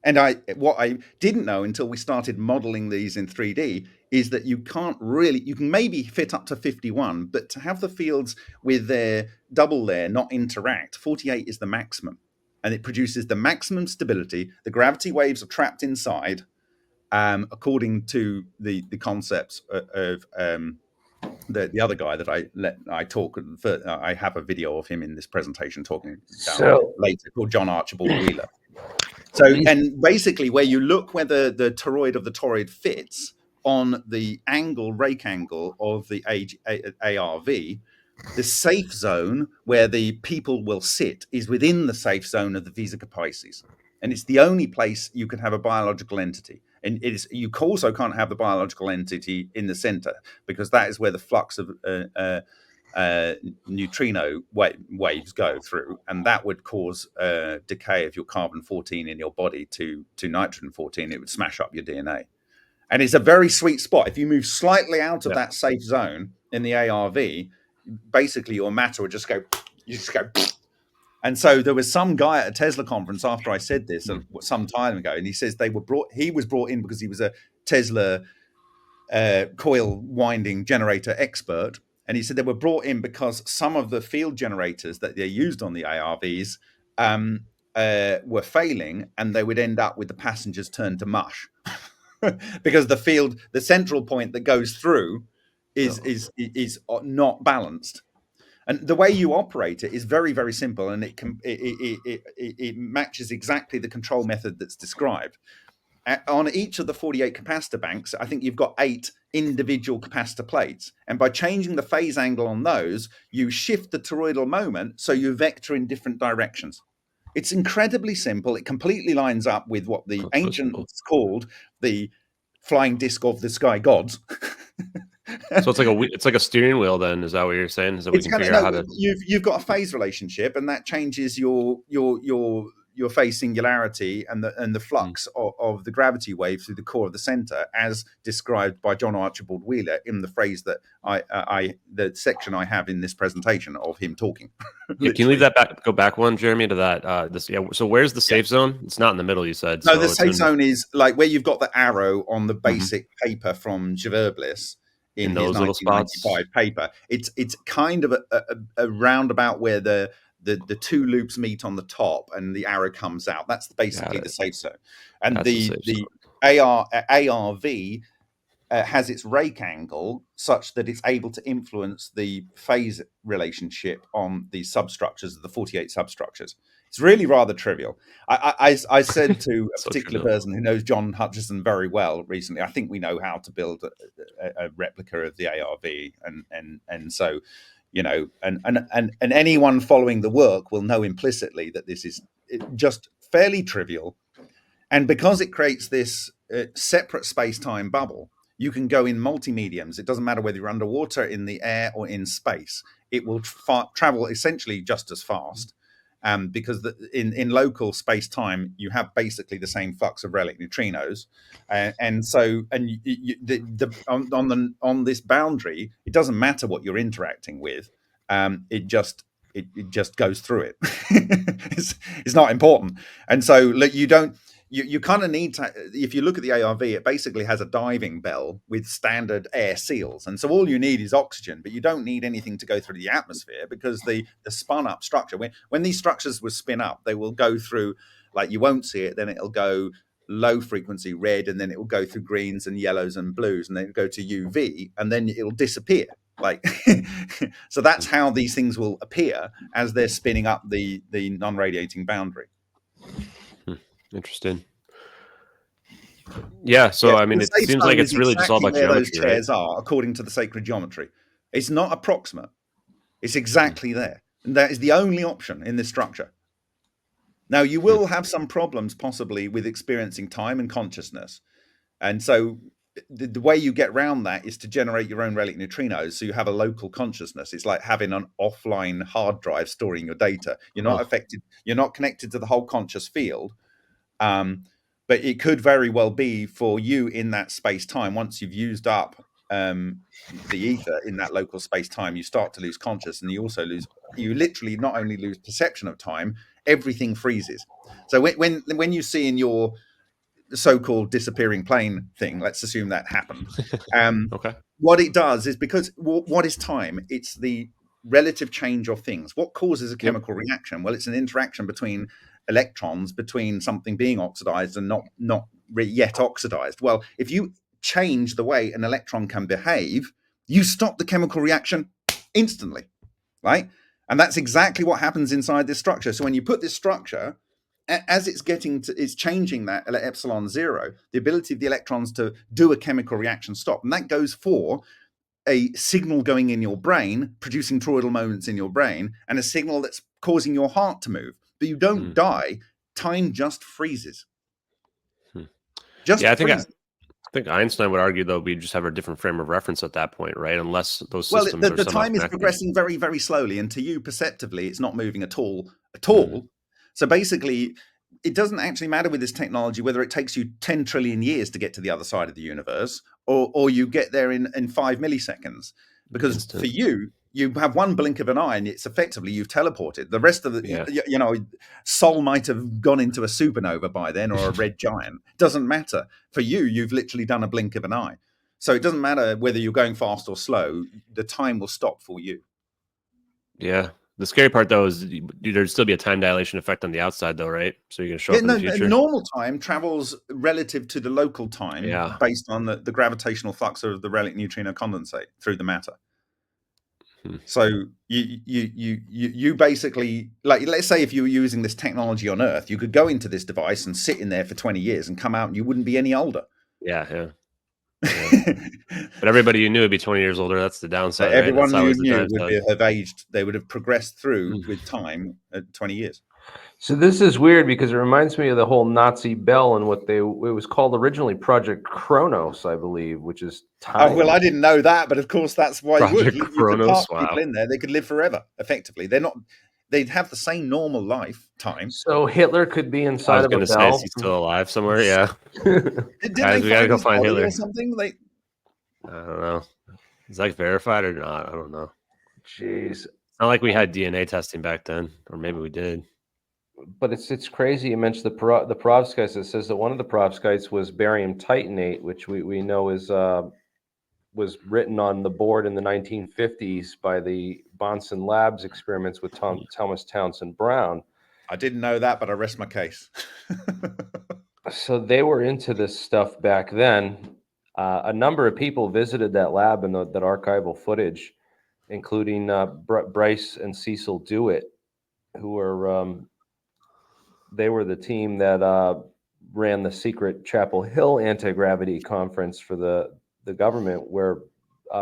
And what I didn't know until we started modeling these in 3D is that you can maybe fit up to 51, but to have the fields with their double layer not interact, 48 is the maximum. And it produces the maximum stability. The gravity waves are trapped inside, according to the concepts of the other guy that I talk. I have a video of him in this presentation talking later, called John Archibald Wheeler. So, and basically where you look whether the toroid of the toroid fits on the rake angle of the ARV, the safe zone where the people will sit is within the safe zone of the Vesica Pisces. And it's the only place you can have a biological entity. And you also can't have the biological entity in the center, because that is where the flux of neutrino waves go through, and that would cause decay of your carbon-14 in your body to nitrogen-14. It would smash up your DNA. And it's a very sweet spot. If you move slightly out of that safe zone in the ARV, basically your matter would just go. And so there was some guy at a Tesla conference after I said this some time ago, and he says he was brought in because he was a Tesla coil winding generator expert. And he said they were brought in because some of the field generators that they used on the ARVs were failing, and they would end up with the passengers turned to mush because the central point that goes through is not balanced. And the way you operate it is very, very simple, and it matches exactly the control method that's described. on each of the 48 capacitor banks, I think you've got 8 individual capacitor plates. And by changing the phase angle on those, you shift the toroidal moment, so you vector in different directions. It's incredibly simple. It completely lines up with what the ancients called the flying disc of the sky gods. So it's like a steering wheel. Then is that what you're saying? Is that we can figure out how to? You've got a phase relationship, and that changes your phase singularity and the flux of the gravity wave through the core of the center, as described by John Archibald Wheeler in the phrase that the section I have in this presentation of him talking. Yeah, can you leave that back? Go back one, Jeremy, to that. So where's the safe zone? It's not in the middle, you said. No, so the safe zone is like where you've got the arrow on the basic paper from Geverblis. In his 1995 paper, it's kind of a roundabout where the 2 loops meet on the top and the arrow comes out. That's basically the safe zone. And the ARV has its rake angle such that it's able to influence the phase relationship on the substructures of the 48 substructures. It's really rather trivial. I said to a particular person who knows John Hutchison very well recently, I think we know how to build a replica of the ARV, and so, you know, and anyone following the work will know implicitly that this is just fairly trivial, and because it creates this separate space-time bubble, you can go in multi-mediums. It doesn't matter whether you're underwater, in the air, or in space. It will travel essentially just as fast. Because in local space-time, you have basically the same flux of relic neutrinos, on this boundary, it doesn't matter what you're interacting with. It just goes through it. It's not important, and so look, you kind of need to, if you look at the ARV, it basically has a diving bell with standard air seals. And so all you need is oxygen, but you don't need anything to go through the atmosphere, because the spun up structure, when these structures will spin up, they will go through, like, you won't see it, then it'll go low frequency red, and then it will go through greens and yellows and blues, and then it'll go to UV, and then it'll disappear. Like, so that's how these things will appear as they're spinning up the non-radiating boundary. Interesting. Yeah, so I mean, it seems like it's really just all about geometry, those chairs are, according to the sacred geometry. It's not approximate. It's exactly there. And that is the only option in this structure. Now, you will have some problems possibly with experiencing time and consciousness. And so the way you get around that is to generate your own relic neutrinos, so you have a local consciousness. It's like having an offline hard drive storing your data. You're not affected. You're not connected to the whole conscious field. But it could very well be for you in that space-time, once you've used up the ether in that local space-time, you start to lose conscious, and you literally not only lose perception of time, everything freezes. So when you see in your so-called disappearing plane thing, let's assume that happened. What it does is, because what is time? It's the relative change of things. What causes a chemical reaction? Well, it's an interaction between electrons, between something being oxidized and not yet oxidized. Well, if you change the way an electron can behave, you stop the chemical reaction instantly, right? And that's exactly what happens inside this structure. So when you put this structure, as it's changing that epsilon zero, the ability of the electrons to do a chemical reaction stop. And that goes for a signal going in your brain, producing toroidal moments in your brain, and a signal that's causing your heart to move. But you don't die. Time just freezes. I think Einstein would argue, though, we just have a different frame of reference at that point, right? Unless those systems are the time is progressing very, very slowly, and to you, perceptively, it's not moving at all. So basically, it doesn't actually matter with this technology whether it takes you 10 trillion years to get to the other side of the universe, or you get there in 5 milliseconds. Because for you have one blink of an eye, and it's effectively you've teleported. The rest of the, Sol might have gone into a supernova by then, or a red giant. Doesn't matter. For you, you've literally done a blink of an eye. So it doesn't matter whether you're going fast or slow. The time will stop for you. Yeah. The scary part, though, is there'd still be a time dilation effect on the outside, though, right? So you're going to show up in the future. Normal time travels relative to the local time based on the gravitational flux of the relic neutrino condensate through the matter. So you basically, like, let's say if you were using this technology on Earth, you could go into this device and sit in there for 20 years and come out and you wouldn't be any older. Yeah. But everybody you knew would be 20 years older. That's the downside, right? Everyone That's you always the knew downside. have aged. They would have progressed through with time at 20 years. So this is weird because it reminds me of the whole Nazi bell and it was called originally Project Kronos, I believe, which is time. Oh, well, I didn't know that, but of course that's why Project you could Kronos, park people in there. They could live forever. Effectively, they'd have the same normal lifetime. So Hitler could be I inside was of a going to say, bell. is he still alive somewhere? Yeah. Didn't Guys, they we gotta go his find body Hitler. or something? I don't know. Is that verified or not? I don't know. Jeez. It's not like we had DNA testing back then, or maybe we did. But it's crazy. You mentioned the perovskites. It says that one of the perovskites was barium titanate, which we know was written on the board in the 1950s by the Bonson Labs experiments with Thomas Townsend Brown. I didn't know that, but I rest my case. So they were into this stuff back then. A number of people visited that lab and that archival footage, including Bryce and Cecil Dewitt, who were they were the team that ran the secret Chapel Hill anti-gravity conference for the government, where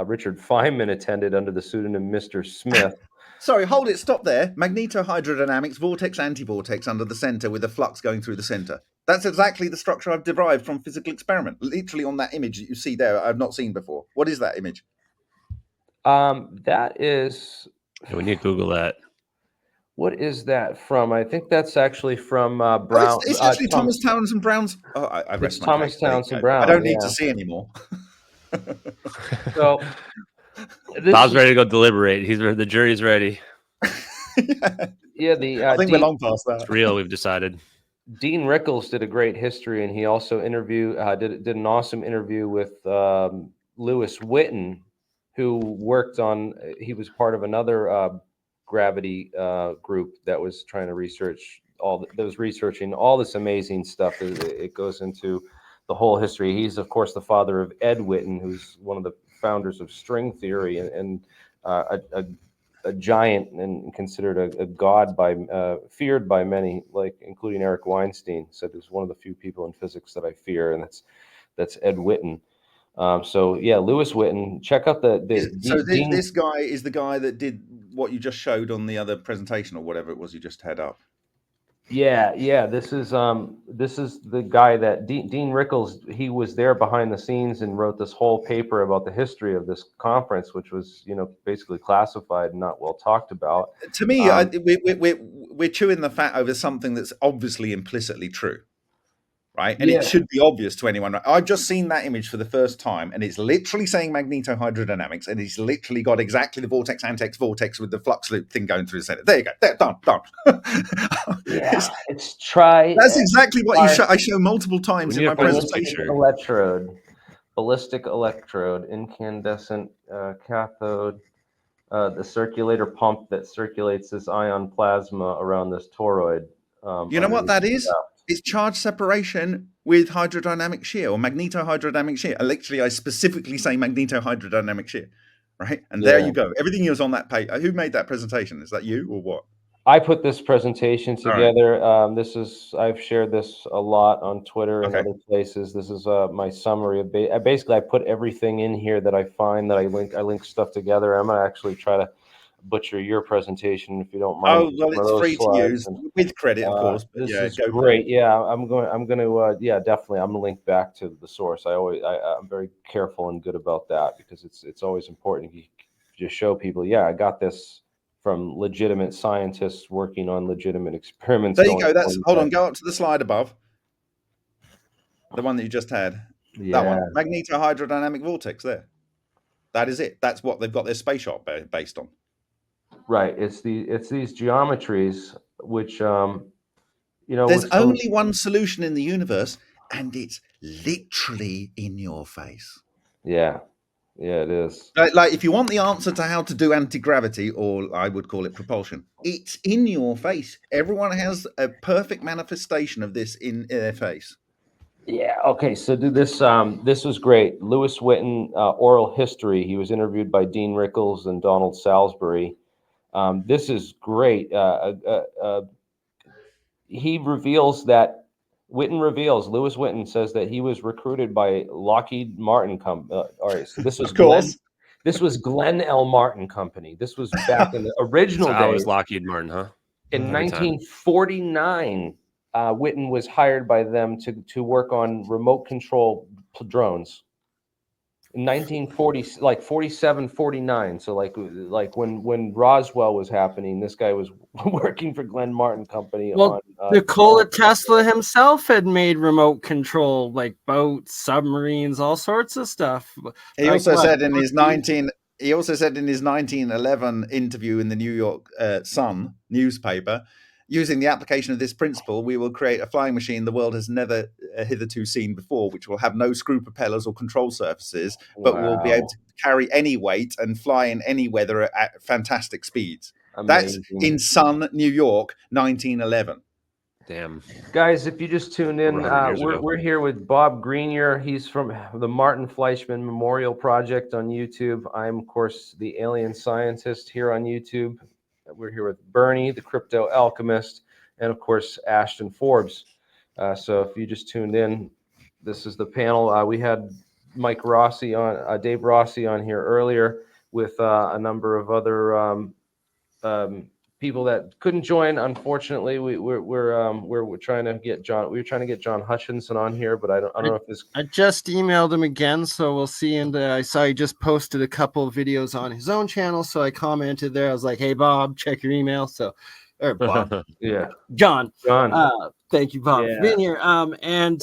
Richard Feynman attended under the pseudonym Mr. Smith. Sorry, hold it, stop there. Magnetohydrodynamics, vortex, anti-vortex under the center with a flux going through the center. That's exactly the structure I've derived from physical experiment. Literally on that image that you see there, I've not seen before. What is that image? That is... Oh, we need to Google that. What is that from? I think that's actually from Brown. It's actually Thomas Townsend Brown's. Oh, I rest my Thomas case. Townsend Brown. I don't need to see anymore. So Bob's ready to go deliberate. The jury's ready. Yeah, I think we're long past that. It's real. We've decided. Dean Rickles did a great history, and he also did an awesome interview with Lewis Witten, who worked on. He was part of another gravity group that was trying to researching all this amazing stuff. It goes into the whole history. He's of course the father of Ed Witten, who's one of the founders of string theory and a giant and considered a god feared by many, like including Eric Weinstein. Said there's one of the few people in physics that I fear, and that's Ed Witten. So yeah, Lewis Witten. Check out this guy is the guy that did what you just showed on the other presentation or whatever it was you just had up. Yeah. This is the guy that Dean Rickles. He was there behind the scenes and wrote this whole paper about the history of this conference, which was basically classified and not well talked about. To me, we're chewing the fat over something that's obviously implicitly true. Right. And it should be obvious to anyone. I've just seen that image for the first time, and it's literally saying magnetohydrodynamics, and it's literally got exactly the vortex, antex, vortex with the flux loop thing going through the center. There you go. There, done. Yeah, That's exactly what I show multiple times in my presentation. Ballistic electrode, incandescent cathode, the circulator pump that circulates this ion plasma around this toroid. You know what that is? It's charge separation with hydrodynamic shear or magnetohydrodynamic shear. Literally, I specifically say magnetohydrodynamic shear, right? And there you go. Everything is on that page. Who made that presentation? Is that you or what? I put this presentation together. Right. I've shared this a lot on Twitter and other places. This is my summary of basically I put everything in here that I find that I link stuff together. I'm gonna actually try to butcher your presentation if you don't mind. Oh well, it's free to use with credit, of course. But this is great. Yeah, I'm gonna definitely. I'm gonna link back to the source. I'm very careful and good about that because it's always important. You just show people, I got this from legitimate scientists working on legitimate experiments. There you go. Hold on. Go up to the slide above. The one that you just had. Yeah. That one. Magnetohydrodynamic vortex there. That is it. That's what they've got their space shot based on. Right. It's these geometries which there's only one solution in the universe, and it's literally in your face. Yeah. Yeah, it is. Like if you want the answer to how to do anti-gravity, or I would call it propulsion, it's in your face. Everyone has a perfect manifestation of this in their face. Yeah. Okay. So do this. This was great. Lewis Whitten, oral history. He was interviewed by Dean Rickles and Donald Salisbury. This is great. He reveals that Lewis Whitten says that he was recruited by Lockheed Martin. All right. So this was Of course. This was Glenn L. Martin Company. This was back in the original So days. was Lockheed Martin, huh? In Every time. 1949, Whitten was hired by them to work on remote control drones. In 1940, like 47, 49. So like when Roswell was happening, this guy was working for Glenn Martin Company. Well, Nikola Tesla himself had made remote control, like boats, submarines, all sorts of stuff. He also said in his 1911 interview in the New York Sun newspaper, using the application of this principle, we will create a flying machine the world has never hitherto seen before, which will have no screw propellers or control surfaces, but will be able to carry any weight and fly in any weather at fantastic speeds. Amazing. That's in Sun, New York, 1911. Damn. Guys, if you just tuned in, we're here with Bob Greenyer. He's from the Martin Fleischmann Memorial Project on YouTube. I'm, of course, the alien scientist here on YouTube. We're here with BurnEye, the crypto alchemist, and, of course, Ashton Forbes. So if you just tuned in, this is the panel. We had Dave Rosi on here earlier with a number of other people that couldn't join. Unfortunately, we're trying to get John. We were trying to get John Hutchinson on here, but I don't know if this. I just emailed him again, so we'll see. And I saw he just posted a couple of videos on his own channel, so I commented there. I was like, "Hey, Bob, check your email." So, or Bob, yeah, John. Thank you, Bob, Yeah. for being here. And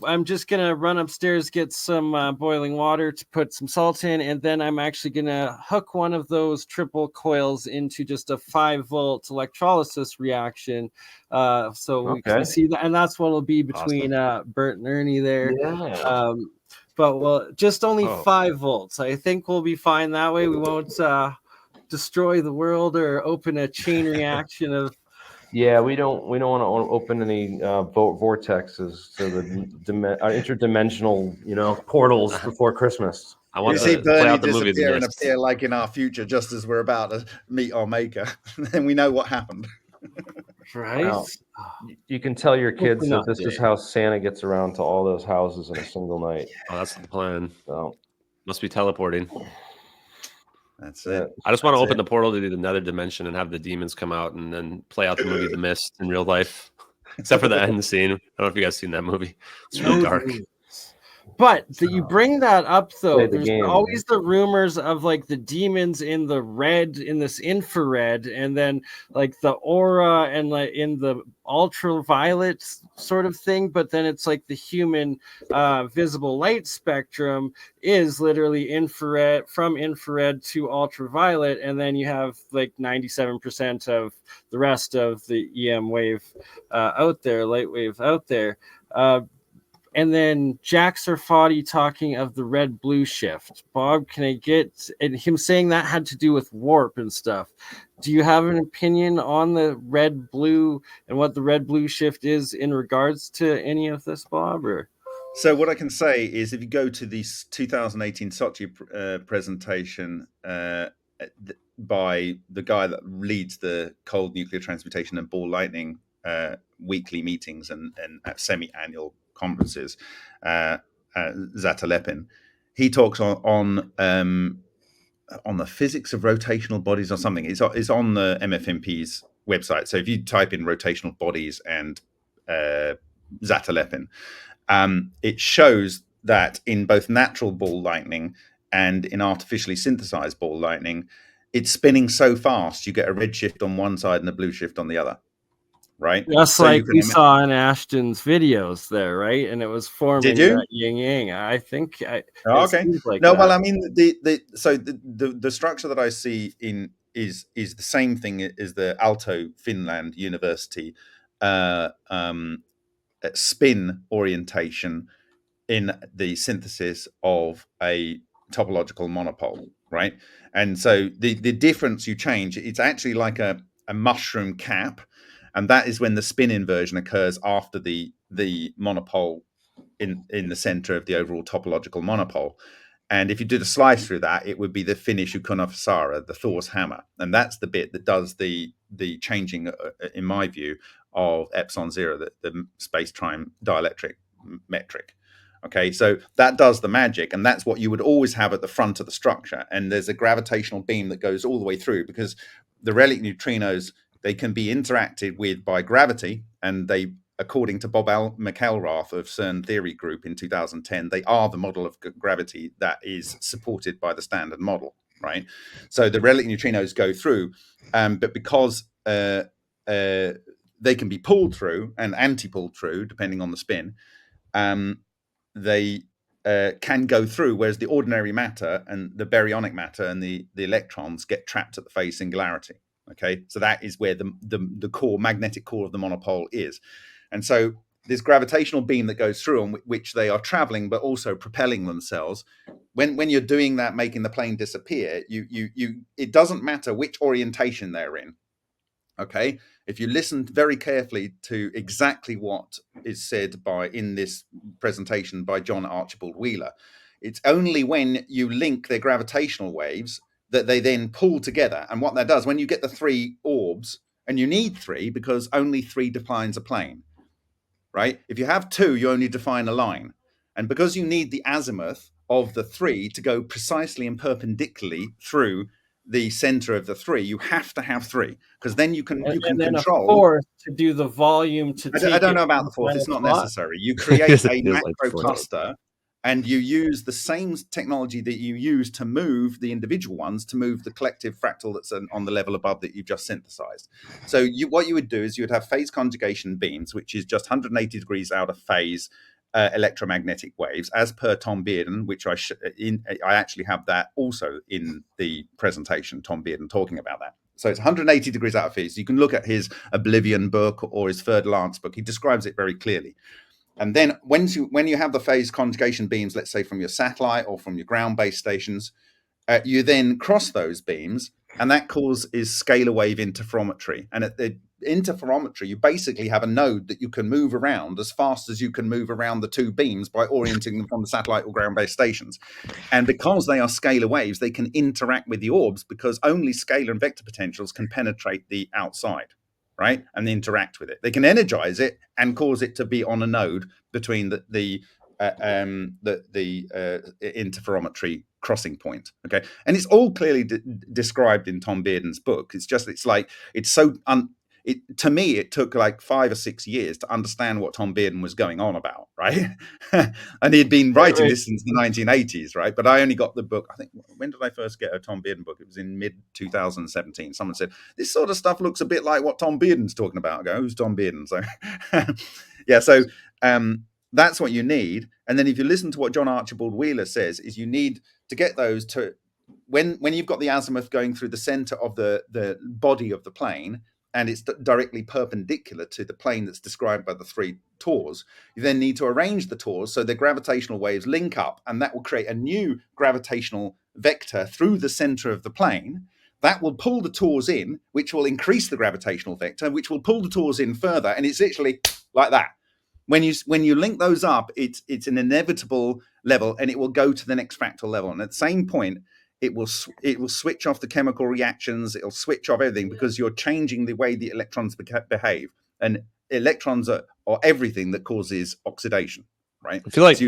I'm just gonna run upstairs, get some boiling water to put some salt in, and then I'm actually gonna hook one of those triple coils into just a 5-volt electrolysis reaction, so we can see that, and that's what will be between Bert and Ernie there. Yeah. But well, just only 5 volts. I think we'll be fine that way. We won't destroy the world or open a chain reaction of. Yeah, we don't want to open any vortexes to the interdimensional, portals before Christmas. I want to see BurnEye disappear and appear like in our future, just as we're about to meet our maker. Then we know what happened. Right. Well, you can tell your kids that this is how Santa gets around to all those houses in a single night. Oh, that's the plan. So must be teleporting. That's it. I just want to open the portal to the nether dimension and have the demons come out and then play out the movie The Mist in real life. Except for the end scene. I don't know if you guys seen that movie. It's really dark. But you bring that up, though. There's always the rumors of like the demons in the red, in this infrared, and then like the aura and like in the ultraviolet sort of thing. But then it's like the human visible light spectrum is literally infrared, from infrared to ultraviolet. And then you have like 97% of the rest of the EM wave out there, light wave out there. And then Jack Sarfati talking of the red-blue shift. Bob, can I get and him saying that had to do with warp and stuff? Do you have an opinion on the red-blue and what the red-blue shift is in regards to any of this, Bob? Or so what I can say is, if you go to the 2018 Sochi presentation by the guy that leads the cold nuclear transmutation and ball lightning weekly meetings and at semi-annual conferences, Zatalepin, he talks on the physics of rotational bodies or something. It's on the MFMP's website. So if you type in rotational bodies and Zatalepin, it shows that in both natural ball lightning and in artificially synthesized ball lightning, it's spinning so fast you get a red shift on one side and a blue shift on the other. Right, just so like we saw in Ashton's videos there, right? And it was forming that yin yang. I think. Okay. Like no, well, I mean, the structure that I see in is the same thing as the Aalto, Finland University spin orientation in the synthesis of a topological monopole, right? And so the difference you change, it's actually like a mushroom cap. And that is when the spin inversion occurs after the monopole in the center of the overall topological monopole. And if you did a slice through that, it would be the Finnish Ukonofsara, the Thor's hammer. And that's the bit that does the changing, in my view, of epsilon zero, the space-time dielectric metric. Okay, so that does the magic, and that's what you would always have at the front of the structure. And there's a gravitational beam that goes all the way through, because the relic neutrinos, they can be interacted with by gravity, and they, according to Bob McElrath of CERN Theory Group in 2010, they are the model of gravity that is supported by the standard model, right? So the relic neutrinos go through, but because they can be pulled through and anti-pulled through, depending on the spin, they can go through, whereas the ordinary matter and the baryonic matter and the electrons get trapped at the phase singularity. Okay, so that is where the core, magnetic core of the monopole is. And so this gravitational beam that goes through, on which they are traveling but also propelling themselves, when you're doing that, making the plane disappear, it doesn't matter which orientation they're in. Okay, if you listen very carefully to exactly what is said in this presentation by John Archibald Wheeler, it's only when you link their gravitational waves that they then pull together. And what that does, when you get the three orbs, and you need three because only three defines a plane, right? If you have two, you only define a line. And because you need the azimuth of the three to go precisely and perpendicularly through the center of the three, you have to have three, because then you can control a fourth to do the volume to I don't know about the fourth. It's not necessary. You create a macro cluster, and you use the same technology that you use to move the individual ones to move the collective fractal that's on the level above that you've just synthesized. So what you would do is you would have phase conjugation beams, which is just 180 degrees out of phase electromagnetic waves, as per Tom Bearden, which I actually have that also in the presentation, Tom Bearden talking about that. So it's 180 degrees out of phase. You can look at his Oblivion book or his Third Lance book. He describes it very clearly. And then when you have the phase conjugation beams, let's say from your satellite or from your ground-based stations, you then cross those beams, and that causes scalar wave interferometry. And at the interferometry, you basically have a node that you can move around as fast as you can move around the two beams by orienting them from the satellite or ground-based stations. And because they are scalar waves, they can interact with the orbs, because only scalar and vector potentials can penetrate the outside, right, and interact with it. They can energize it and cause it to be on a node between the interferometry crossing point. Okay, and it's all clearly described in Tom Bearden's book. To me, it took like 5 or 6 years to understand what Tom Bearden was going on about, right? And he'd been writing this since the 1980s, right? But I only got the book, I think, when did I first get a Tom Bearden book? It was in mid-2017. Someone said, this sort of stuff looks a bit like what Tom Bearden's talking about. I go, who's Tom Bearden? So, yeah, so that's what you need. And then if you listen to what John Archibald Wheeler says, is you need to get those to, when you've got the azimuth going through the center of the body of the plane, and it's directly perpendicular to the plane that's described by the three tors, you then need to arrange the tors so the gravitational waves link up, and that will create a new gravitational vector through the center of the plane. That will pull the tors in, which will increase the gravitational vector, which will pull the tors in further, and it's literally like that. When you link those up, it's an inevitable level, and it will go to the next fractal level. And at the same point, it will switch off the chemical reactions. It'll switch off everything, because you're changing the way the electrons behave. And electrons are everything that causes oxidation, right? I feel like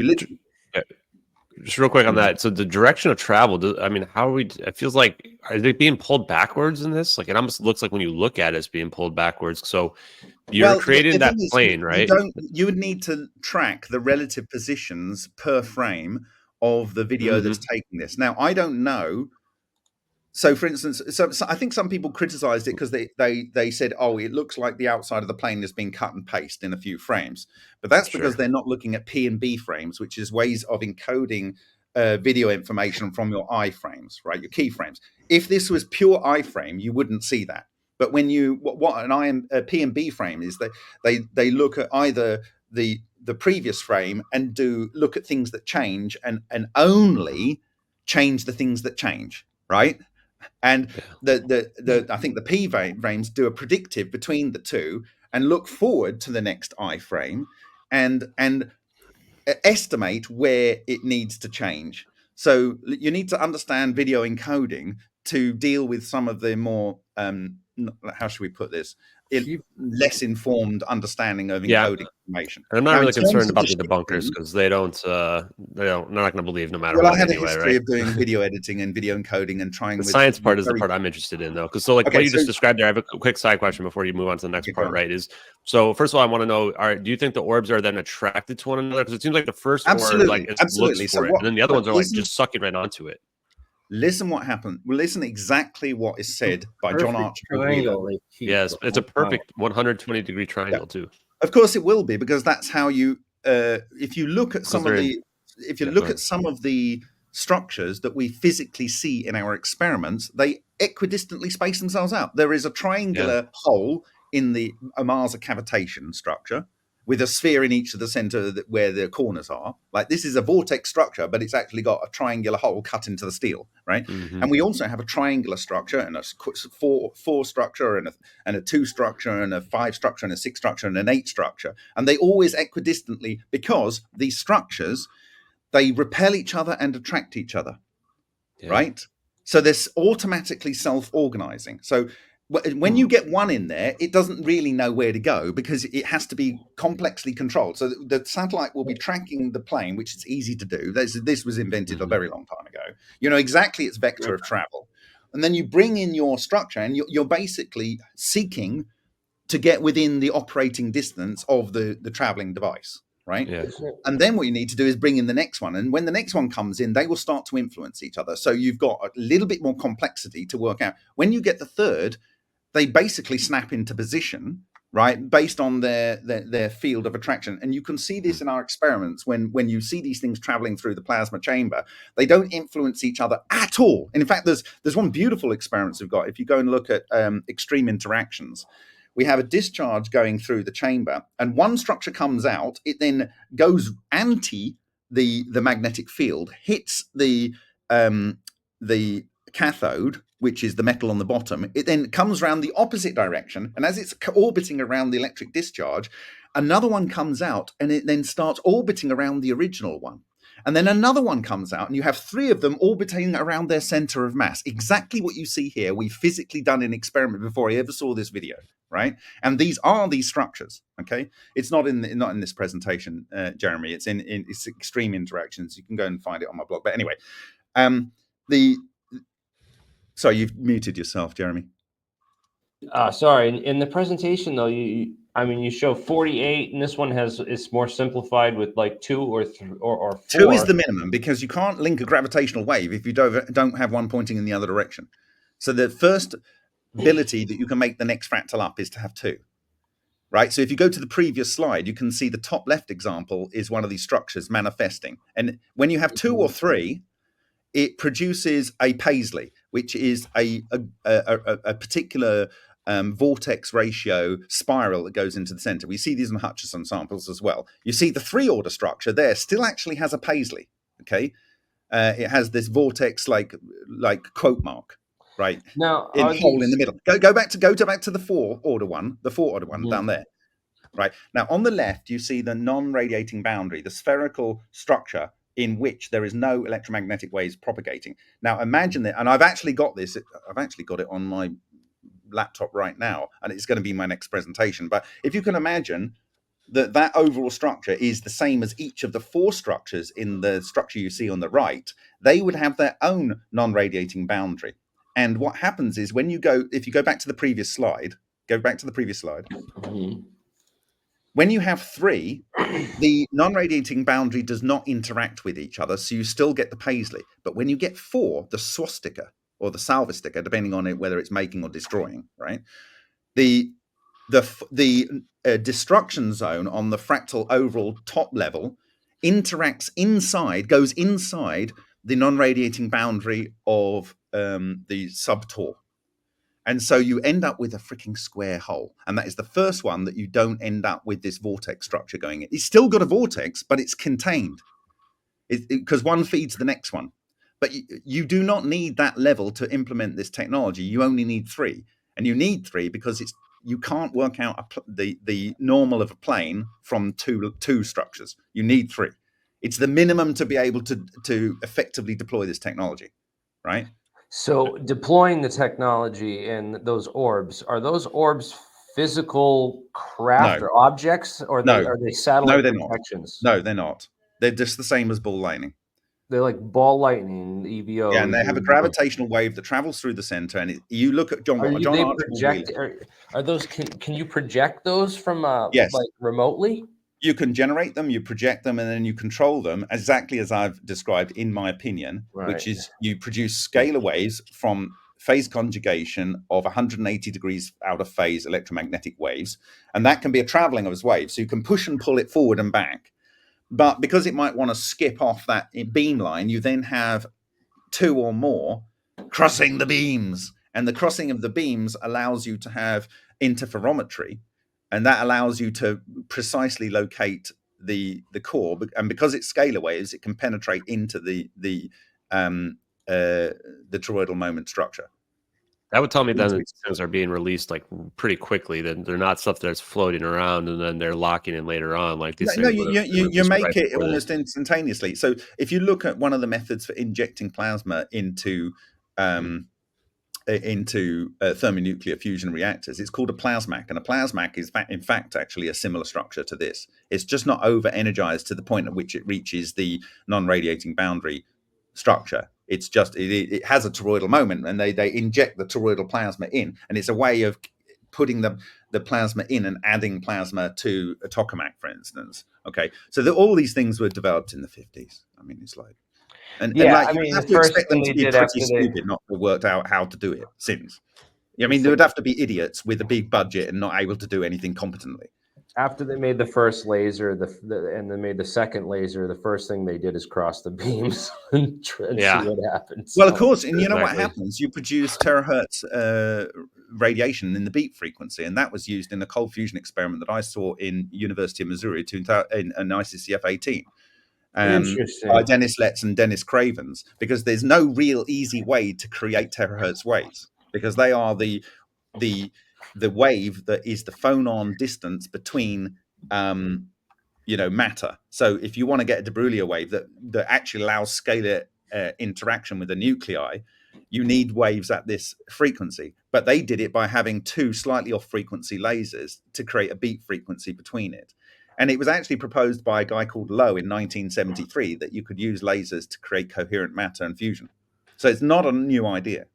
just real quick on that. So the direction of travel, I mean, how are we? It feels like, are they being pulled backwards in this? Like, it almost looks like when you look at it, it's being pulled backwards. So you're creating that plane, right? You would need to track the relative positions per frame of the video that's taking this. Now, I don't know. So, for instance, so I think some people criticized it because they said, oh, it looks like the outside of the plane has been cut and pasted in a few frames. But that's because they're not looking at P and B frames, which is ways of encoding video information from your iframes, right? Your keyframes. If this was pure iframe, you wouldn't see that. But when a P and B frame is, they look at either the previous frame and look at things that change and only change the things that change, right? And I think the P frames do a predictive between the two and look forward to the next iframe, and estimate where it needs to change. So you need to understand video encoding to deal with some of the more how should we put this, less informed understanding of encoding information. And I'm not now, really concerned about the description, debunkers because they're not going to believe no matter well, what I had anyway, a history right? of doing video editing and video encoding and trying The with science part is the very... part I'm interested in, though. Because so, like, Okay, what you just so- described there, I have a quick side question before you move on to the next part, on. right? Is so first of all, I want to know: do you think the orbs are then attracted to one another? Because it seems like the first orb, like, it looks for So it, and then the other ones are like just sucking right onto it. Listen, what happened. Well, listen exactly what is said by Perfect John Archer. triangle they keep Yes, the it's a whole time. perfect 120-degree triangle too. Of course, it will be, because that's how you. If you look at some of the, some of the structures that we physically see in our experiments, they equidistantly space themselves out. There is a triangular hole in the Mars cavitation structure, with a sphere in each of the center where the corners are. Like, this is a vortex structure, but it's actually got a triangular hole cut into the steel, right? Mm-hmm. And we also have a triangular structure and a four structure and a 2 structure and a 5 structure and a 6 structure and an 8 structure. And they always equidistantly, because these structures, they repel each other and attract each other, right? So they're automatically self-organizing. So when you get one in there, it doesn't really know where to go, because it has to be complexly controlled. So the satellite will be tracking the plane, which is easy to do. This was invented a very long time ago. You know exactly its vector of travel. And then you bring in your structure, and you're basically seeking to get within the operating distance of the traveling device, right? Yeah. And then what you need to do is bring in the next one. And when the next one comes in, they will start to influence each other. So you've got a little bit more complexity to work out. When you get the third, they basically snap into position, right, based on their field of attraction. And you can see this in our experiments. When you see these things traveling through the plasma chamber, they don't influence each other at all. And in fact, there's one beautiful experiment we've got. If you go and look at extreme interactions, we have a discharge going through the chamber, and one structure comes out. It then goes anti the magnetic field, hits the cathode, which is the metal on the bottom. It then comes around the opposite direction, and as it's orbiting around the electric discharge, another one comes out, and it then starts orbiting around the original one. And then another one comes out, and you have 3 of them orbiting around their center of mass. Exactly what you see here, we've physically done an experiment before I ever saw this video, right? And these are these structures, okay? It's not in this presentation, Jeremy. It's in it's extreme interactions. You can go and find it on my blog. But anyway, sorry, you've muted yourself, Jeremy. Sorry. In the presentation, though, you show 48, and this one it's more simplified with like 2 or 3 or 4. 2 is the minimum, because you can't link a gravitational wave if you don't have one pointing in the other direction. So the first ability that you can make the next fractal up is to have 2, right? So if you go to the previous slide, you can see the top left example is one of these structures manifesting. And when you have 2 or 3, it produces a Paisley, which is a particular vortex ratio spiral that goes into the center. We see these in Hutchison samples as well. You see the 3-order structure there still actually has a Paisley. Okay, it has this vortex like quote mark, right? Now, hole in the middle. Go back to the 4-order one. The 4-order one down there. Right now, on the left, you see the non-radiating boundary, the spherical structure in which there is no electromagnetic waves propagating. Now imagine that, and I've actually got this. I've actually got it on my laptop right now, and it's going to be my next presentation. But if you can imagine that overall structure is the same as each of the 4 structures in the structure you see on the right, they would have their own non-radiating boundary. And what happens is if you go back to the previous slide, when you have 3, the non-radiating boundary does not interact with each other, so you still get the Paisley. But when you get 4, the swastika or the salvastika, depending on it, whether it's making or destroying, right? The destruction zone on the fractal overall top level goes inside the non-radiating boundary of the subtor. And so you end up with a freaking square hole. And that is the first one that you don't end up with this vortex structure going in. It's still got a vortex, but it's contained because one feeds the next one. But you do not need that level to implement this technology. You only need 3. And you need 3 because you can't work out the normal of a plane from two structures. You need 3. It's the minimum to be able to effectively deploy this technology, right? So deploying the technology in those orbs, are those orbs physical craft No. or objects, or No. are they satellite they're not. projections? No, they're not. They're just the same as ball lightning. They're like ball lightning, EVO. Yeah, and they have a gravitational wave that travels through the center. And you look at John They Archibald project? Wheeler. Are those? Can you project those from Yes. like remotely? You can generate them, you project them, and then you control them exactly as I've described, in my opinion, which is you produce scalar waves from phase conjugation of 180 degrees out of phase electromagnetic waves. And that can be a traveling of waves. So you can push and pull it forward and back. But because it might want to skip off that beam line, you then have two or more crossing the beams. And the crossing of the beams allows you to have interferometry. And that allows you to precisely locate the core. And because it's scalar waves, it can penetrate into the toroidal moment structure. That would tell me then that things are being released like pretty quickly. Then they're not stuff that's floating around and then they're locking in later on. Like these things. You make it almost instantaneously. So if you look at one of the methods for injecting plasma into thermonuclear fusion reactors, it's called a plasmac, and a plasmac is in fact actually a similar structure to this. It's just not over energized to the point at which it reaches the non-radiating boundary structure. It's just it has a toroidal moment, and they inject the toroidal plasma in, and it's a way of putting the plasma in and adding plasma to a tokamak, for instance. Okay, so all these things were developed in the 50s. I mean, it's like, and you have to expect them to be pretty stupid not to have worked out how to do it since. I mean, there would have to be idiots with a big budget and not able to do anything competently. After they made the first laser, and they made the second laser, the first thing they did is cross the beams and see what happens. Well, of course, and you know what happens? You produce terahertz radiation in the beat frequency, and that was used in a cold fusion experiment that I saw in University of Missouri in ICCF 18. By Dennis Letts and Dennis Cravens, because there's no real easy way to create terahertz waves, because they are the wave that is the phonon distance between matter. So if you want to get a de Broglie wave that actually allows scalar interaction with the nuclei, you need waves at this frequency. But they did it by having two slightly off frequency lasers to create a beat frequency between it. And it was actually proposed by a guy called Lowe in 1973 that you could use lasers to create coherent matter and fusion. So it's not a new idea.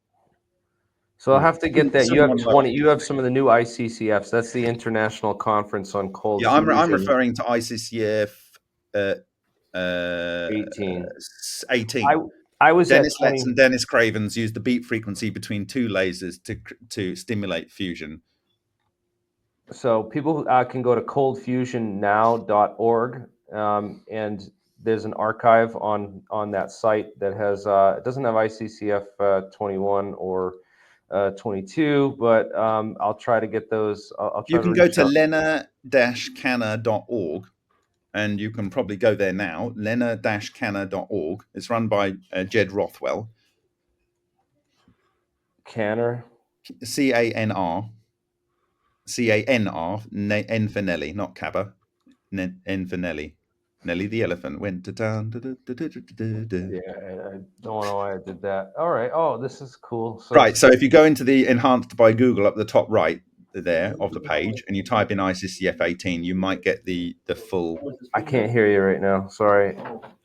So I'll have to get that. You have 20. You have some of the new ICCFs. That's the International Conference on Cold Fusion. I'm referring to ICCF 18. 18. I was Dennis Letts and Dennis Cravens used the beat frequency between two lasers to stimulate fusion. So people can go to coldfusionnow.org, and there's an archive on that site that has it doesn't have ICCF 21 or 22, but I'll try to get those. You can go to lena-canna.org, and you can probably go there now. lena-canna.org. It's run by Jed Rothwell. Canner. CANR. CANR. N for Nelly, not Cabba. N for Nelly. Nelly the elephant went to town. Yeah, I don't know why I did that. All right. Oh, this is cool. So if you go into the enhanced by Google up the top right there of the page, and you type in ICCF 18, you might get the full. I can't hear you right now. Sorry,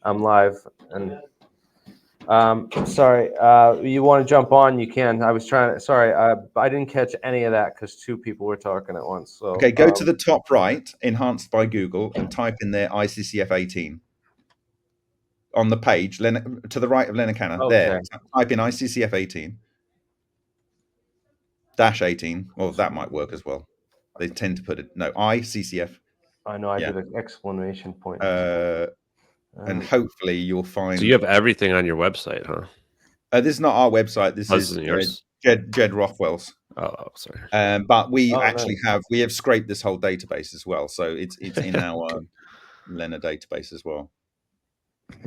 I'm live and. Sorry. You want to jump on? You can. I was trying to. Sorry, I didn't catch any of that because two people were talking at once. So okay, go to the top right, enhanced by Google, and type in there ICCF 18 on the page. To the right of Lena Canna. Okay. There. Type in ICCF 18 -18. Well, that might work as well. They tend to put it. No, ICCF. I know. I did an exclamation point. And hopefully you'll find. So you have everything on your website, huh? This is not our website. This is Jed Rothwell's. Oh, sorry. But we we have scraped this whole database as well, so it's in our Lena database as well.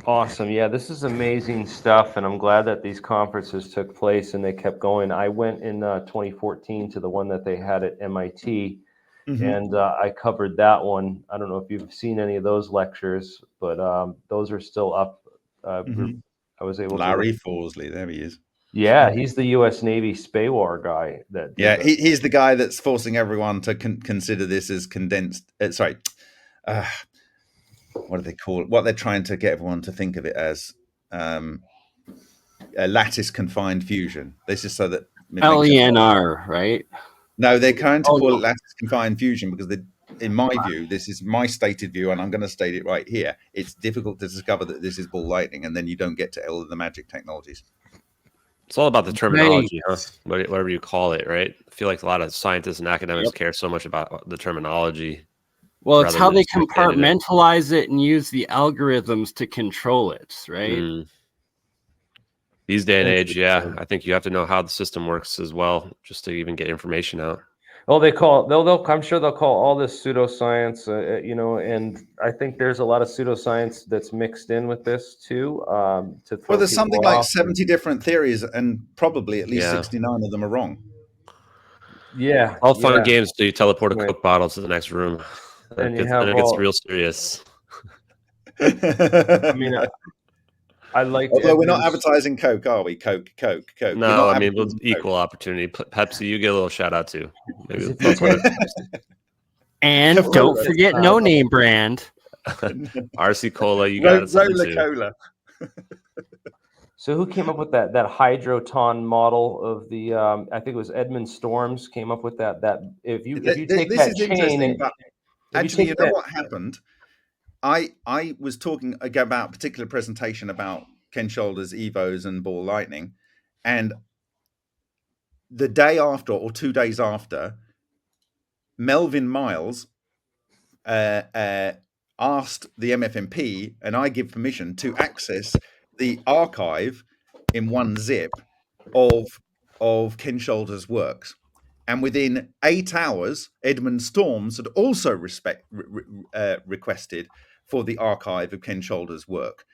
Awesome. Yeah, this is amazing stuff, and I'm glad that these conferences took place and they kept going. I went in 2014 to the one that they had at MIT, And I covered that one. I don't know if you've seen any of those lectures, but those are still up. I was able to. Larry Forsley, there he is. Yeah, he's the U.S. Navy SPAWAR guy. He's the guy that's forcing everyone to consider this as condensed. What do they call it? What they're trying to get everyone to think of it as a lattice confined fusion. This is so that LENR, right? No, they're trying to call it lattice confined fusion because in my view, this is my stated view, and I'm going to state it right here. It's difficult to discover that this is ball lightning, and then you don't get to all of the magic technologies. It's all about the terminology, huh? Whatever you call it, right? I feel like a lot of scientists and academics care so much about the terminology. Well, it's how they compartmentalize it and use the algorithms to control it, right? These day and age, I think you have to know how the system works as well, just to even get information out. Well, I'm sure they'll call all this pseudoscience, and I think there's a lot of pseudoscience that's mixed in with this too. There's something like 70 different theories, and probably at least 69 of them are wrong. Yeah, all fun and games till you teleport a Coke bottle to the next room, and it gets real serious. I mean, I like. Although we're not advertising Coke, are we? Coke. No, I mean, equal opportunity. Pepsi, you get a little shout out too. Maybe and don't forget No Name Brand. RC Cola, you got it. Rola Cola. So who came up with that hydroton model of the? I think it was Edmund Storms came up with that. That if you take that chain and actually, you know what happened? I was talking about a particular presentation about Ken Shoulders, Evos, and ball lightning, and the day after or 2 days after, Melvin Miles asked the MFMP, and I give permission to access the archive in one zip of Ken Shoulders' works. And within 8 hours, Edmund Storms had also requested for the archive of Ken Shoulders' work.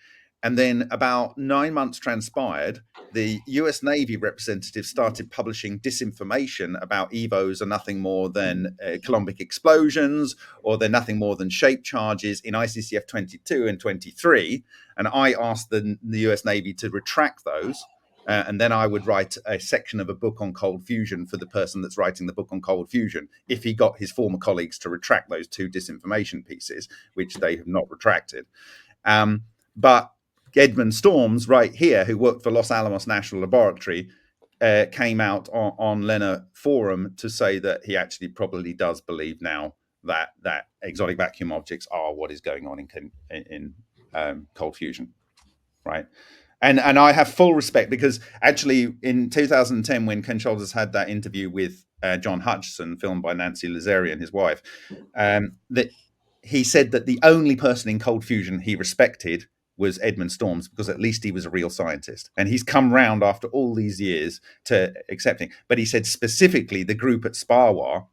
And then about 9 months transpired, the US Navy representatives started publishing disinformation about EVOs are nothing more than Coulombic explosions, or they're nothing more than shape charges in ICCF 22 and 23. And I asked the US Navy to retract those. And then I would write a section of a book on cold fusion for the person that's writing the book on cold fusion, if he got his former colleagues to retract those 2 disinformation pieces, which they have not retracted. But Edmund Storms, right here, who worked for Los Alamos National Laboratory, came out on Lena Forum to say that he actually probably does believe now that exotic vacuum objects are what is going on in cold fusion, right? And I have full respect, because actually in 2010, when Ken Shoulders had that interview with John Hutchison, filmed by Nancy Lazarian, his wife, that he said that the only person in cold fusion he respected was Edmund Storms, because at least he was a real scientist. And he's come round after all these years to accepting. But he said specifically the group at SPAWAR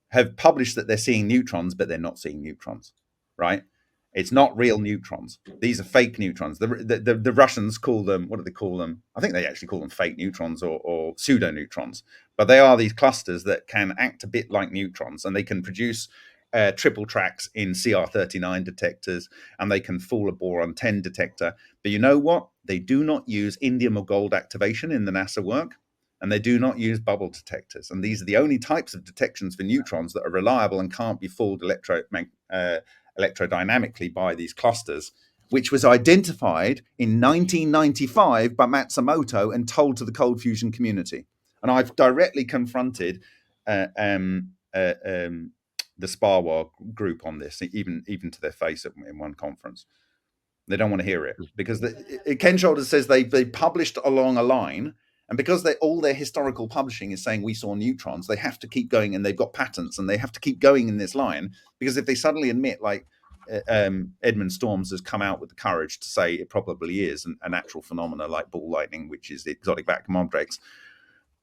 have published that they're seeing neutrons, but they're not seeing neutrons, right? It's not real neutrons. These are fake neutrons. The Russians call them, what do they call them? I think they actually call them fake neutrons or pseudo neutrons. But they are these clusters that can act a bit like neutrons, and they can produce triple tracks in CR39 detectors, and they can fool a boron 10 detector. But you know what? They do not use indium or gold activation in the NASA work, and they do not use bubble detectors. And these are the only types of detections for neutrons that are reliable and can't be fooled electrodynamically by these clusters, which was identified in 1995 by Matsumoto and told to the cold fusion community. And I've directly confronted the SPAWAR group on this, even to their face in one conference. They don't want to hear it, because Ken Shoulders says they published along a line, and because all their historical publishing is saying we saw neutrons, they have to keep going, and they've got patents, and they have to keep going in this line, because if they suddenly admit, like Edmund Storms has come out with the courage to say it probably is a natural phenomena like ball lightning, which is the exotic vacuum objects,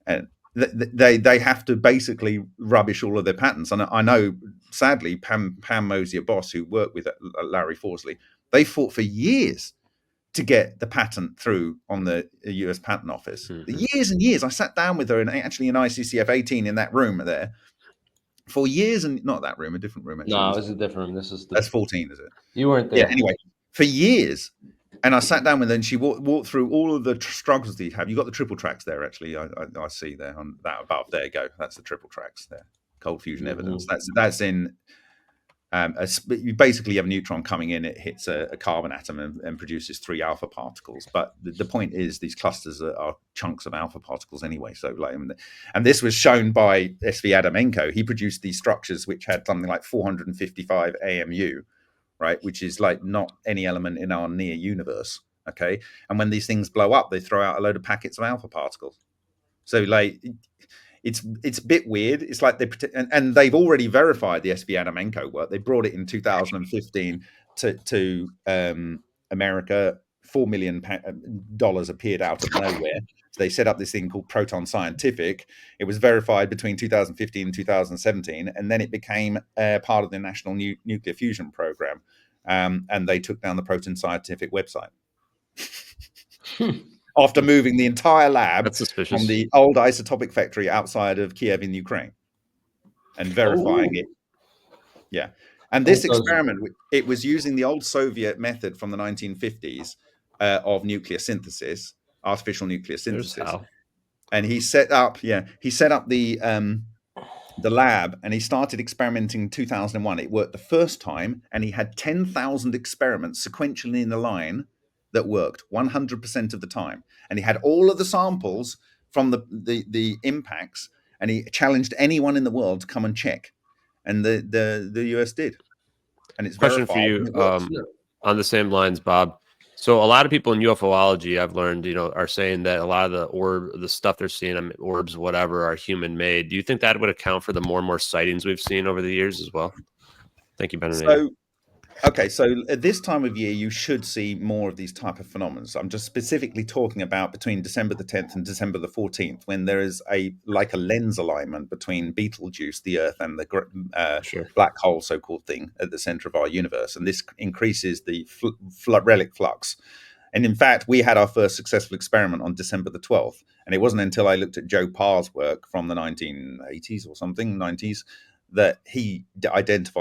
and they have to basically rubbish all of their patents. And I know, sadly, Pam Mosier Boss, who worked with Larry Forsley, they fought for years to get the patent through on the US Patent Office. Years and years. I sat down with her, and actually in ICCF 18 in that room there, for years, and not that room, a different room actually. No, it was a different room. This is that's 14, is it? You weren't there. Yeah. Anyway, for years, and I sat down with her, and she walked through all of the struggles that you have. You got the triple tracks there, actually. I see there on that above. There you go. That's the triple tracks there. Cold fusion evidence. That's in. You basically have a neutron coming in. It hits a carbon atom and produces 3 alpha particles. But the point is, these clusters are chunks of alpha particles anyway. So, like, and this was shown by S.V. Adamenko. He produced these structures which had something like 455 AMU, right? Which is like not any element in our near universe. Okay, and when these things blow up, they throw out a load of packets of alpha particles. So, like, it's a bit weird. It's like and they've already verified the S.V. Adamenko work. They brought it in 2015 to America. $4 million appeared out of nowhere. So they set up this thing called Proton Scientific. It was verified between 2015 and 2017, and then it became part of the National Nuclear Fusion Program. And they took down the Proton Scientific website. After moving the entire lab from the old isotopic factory outside of Kiev in Ukraine and verifying it. Yeah. And this experiment, it was using the old Soviet method from the 1950s of nuclear synthesis, artificial nuclear synthesis. And he set up the lab, and he started experimenting in 2001. It worked the first time, and he had 10,000 experiments sequentially in a line that worked 100% of the time. And he had all of the samples from the impacts, and he challenged anyone in the world to come and check. And the US did. And it's question for you on the same lines, Bob. So a lot of people in UFOlogy, I've learned, are saying that a lot of the stuff they're seeing, orbs, whatever, are human made. Do you think that would account for the more and more sightings we've seen over the years as well? Thank you, Ben. So at this time of year, you should see more of these type of phenomena. So I'm just specifically talking about between December the 10th and December the 14th, when there is a lens alignment between Betelgeuse, the Earth, and the black hole, so-called thing at the center of our universe. And this increases the relic flux. And in fact, we had our first successful experiment on December the 12th. And it wasn't until I looked at Joe Parr's work from the 1980s or something, 90s, that he identified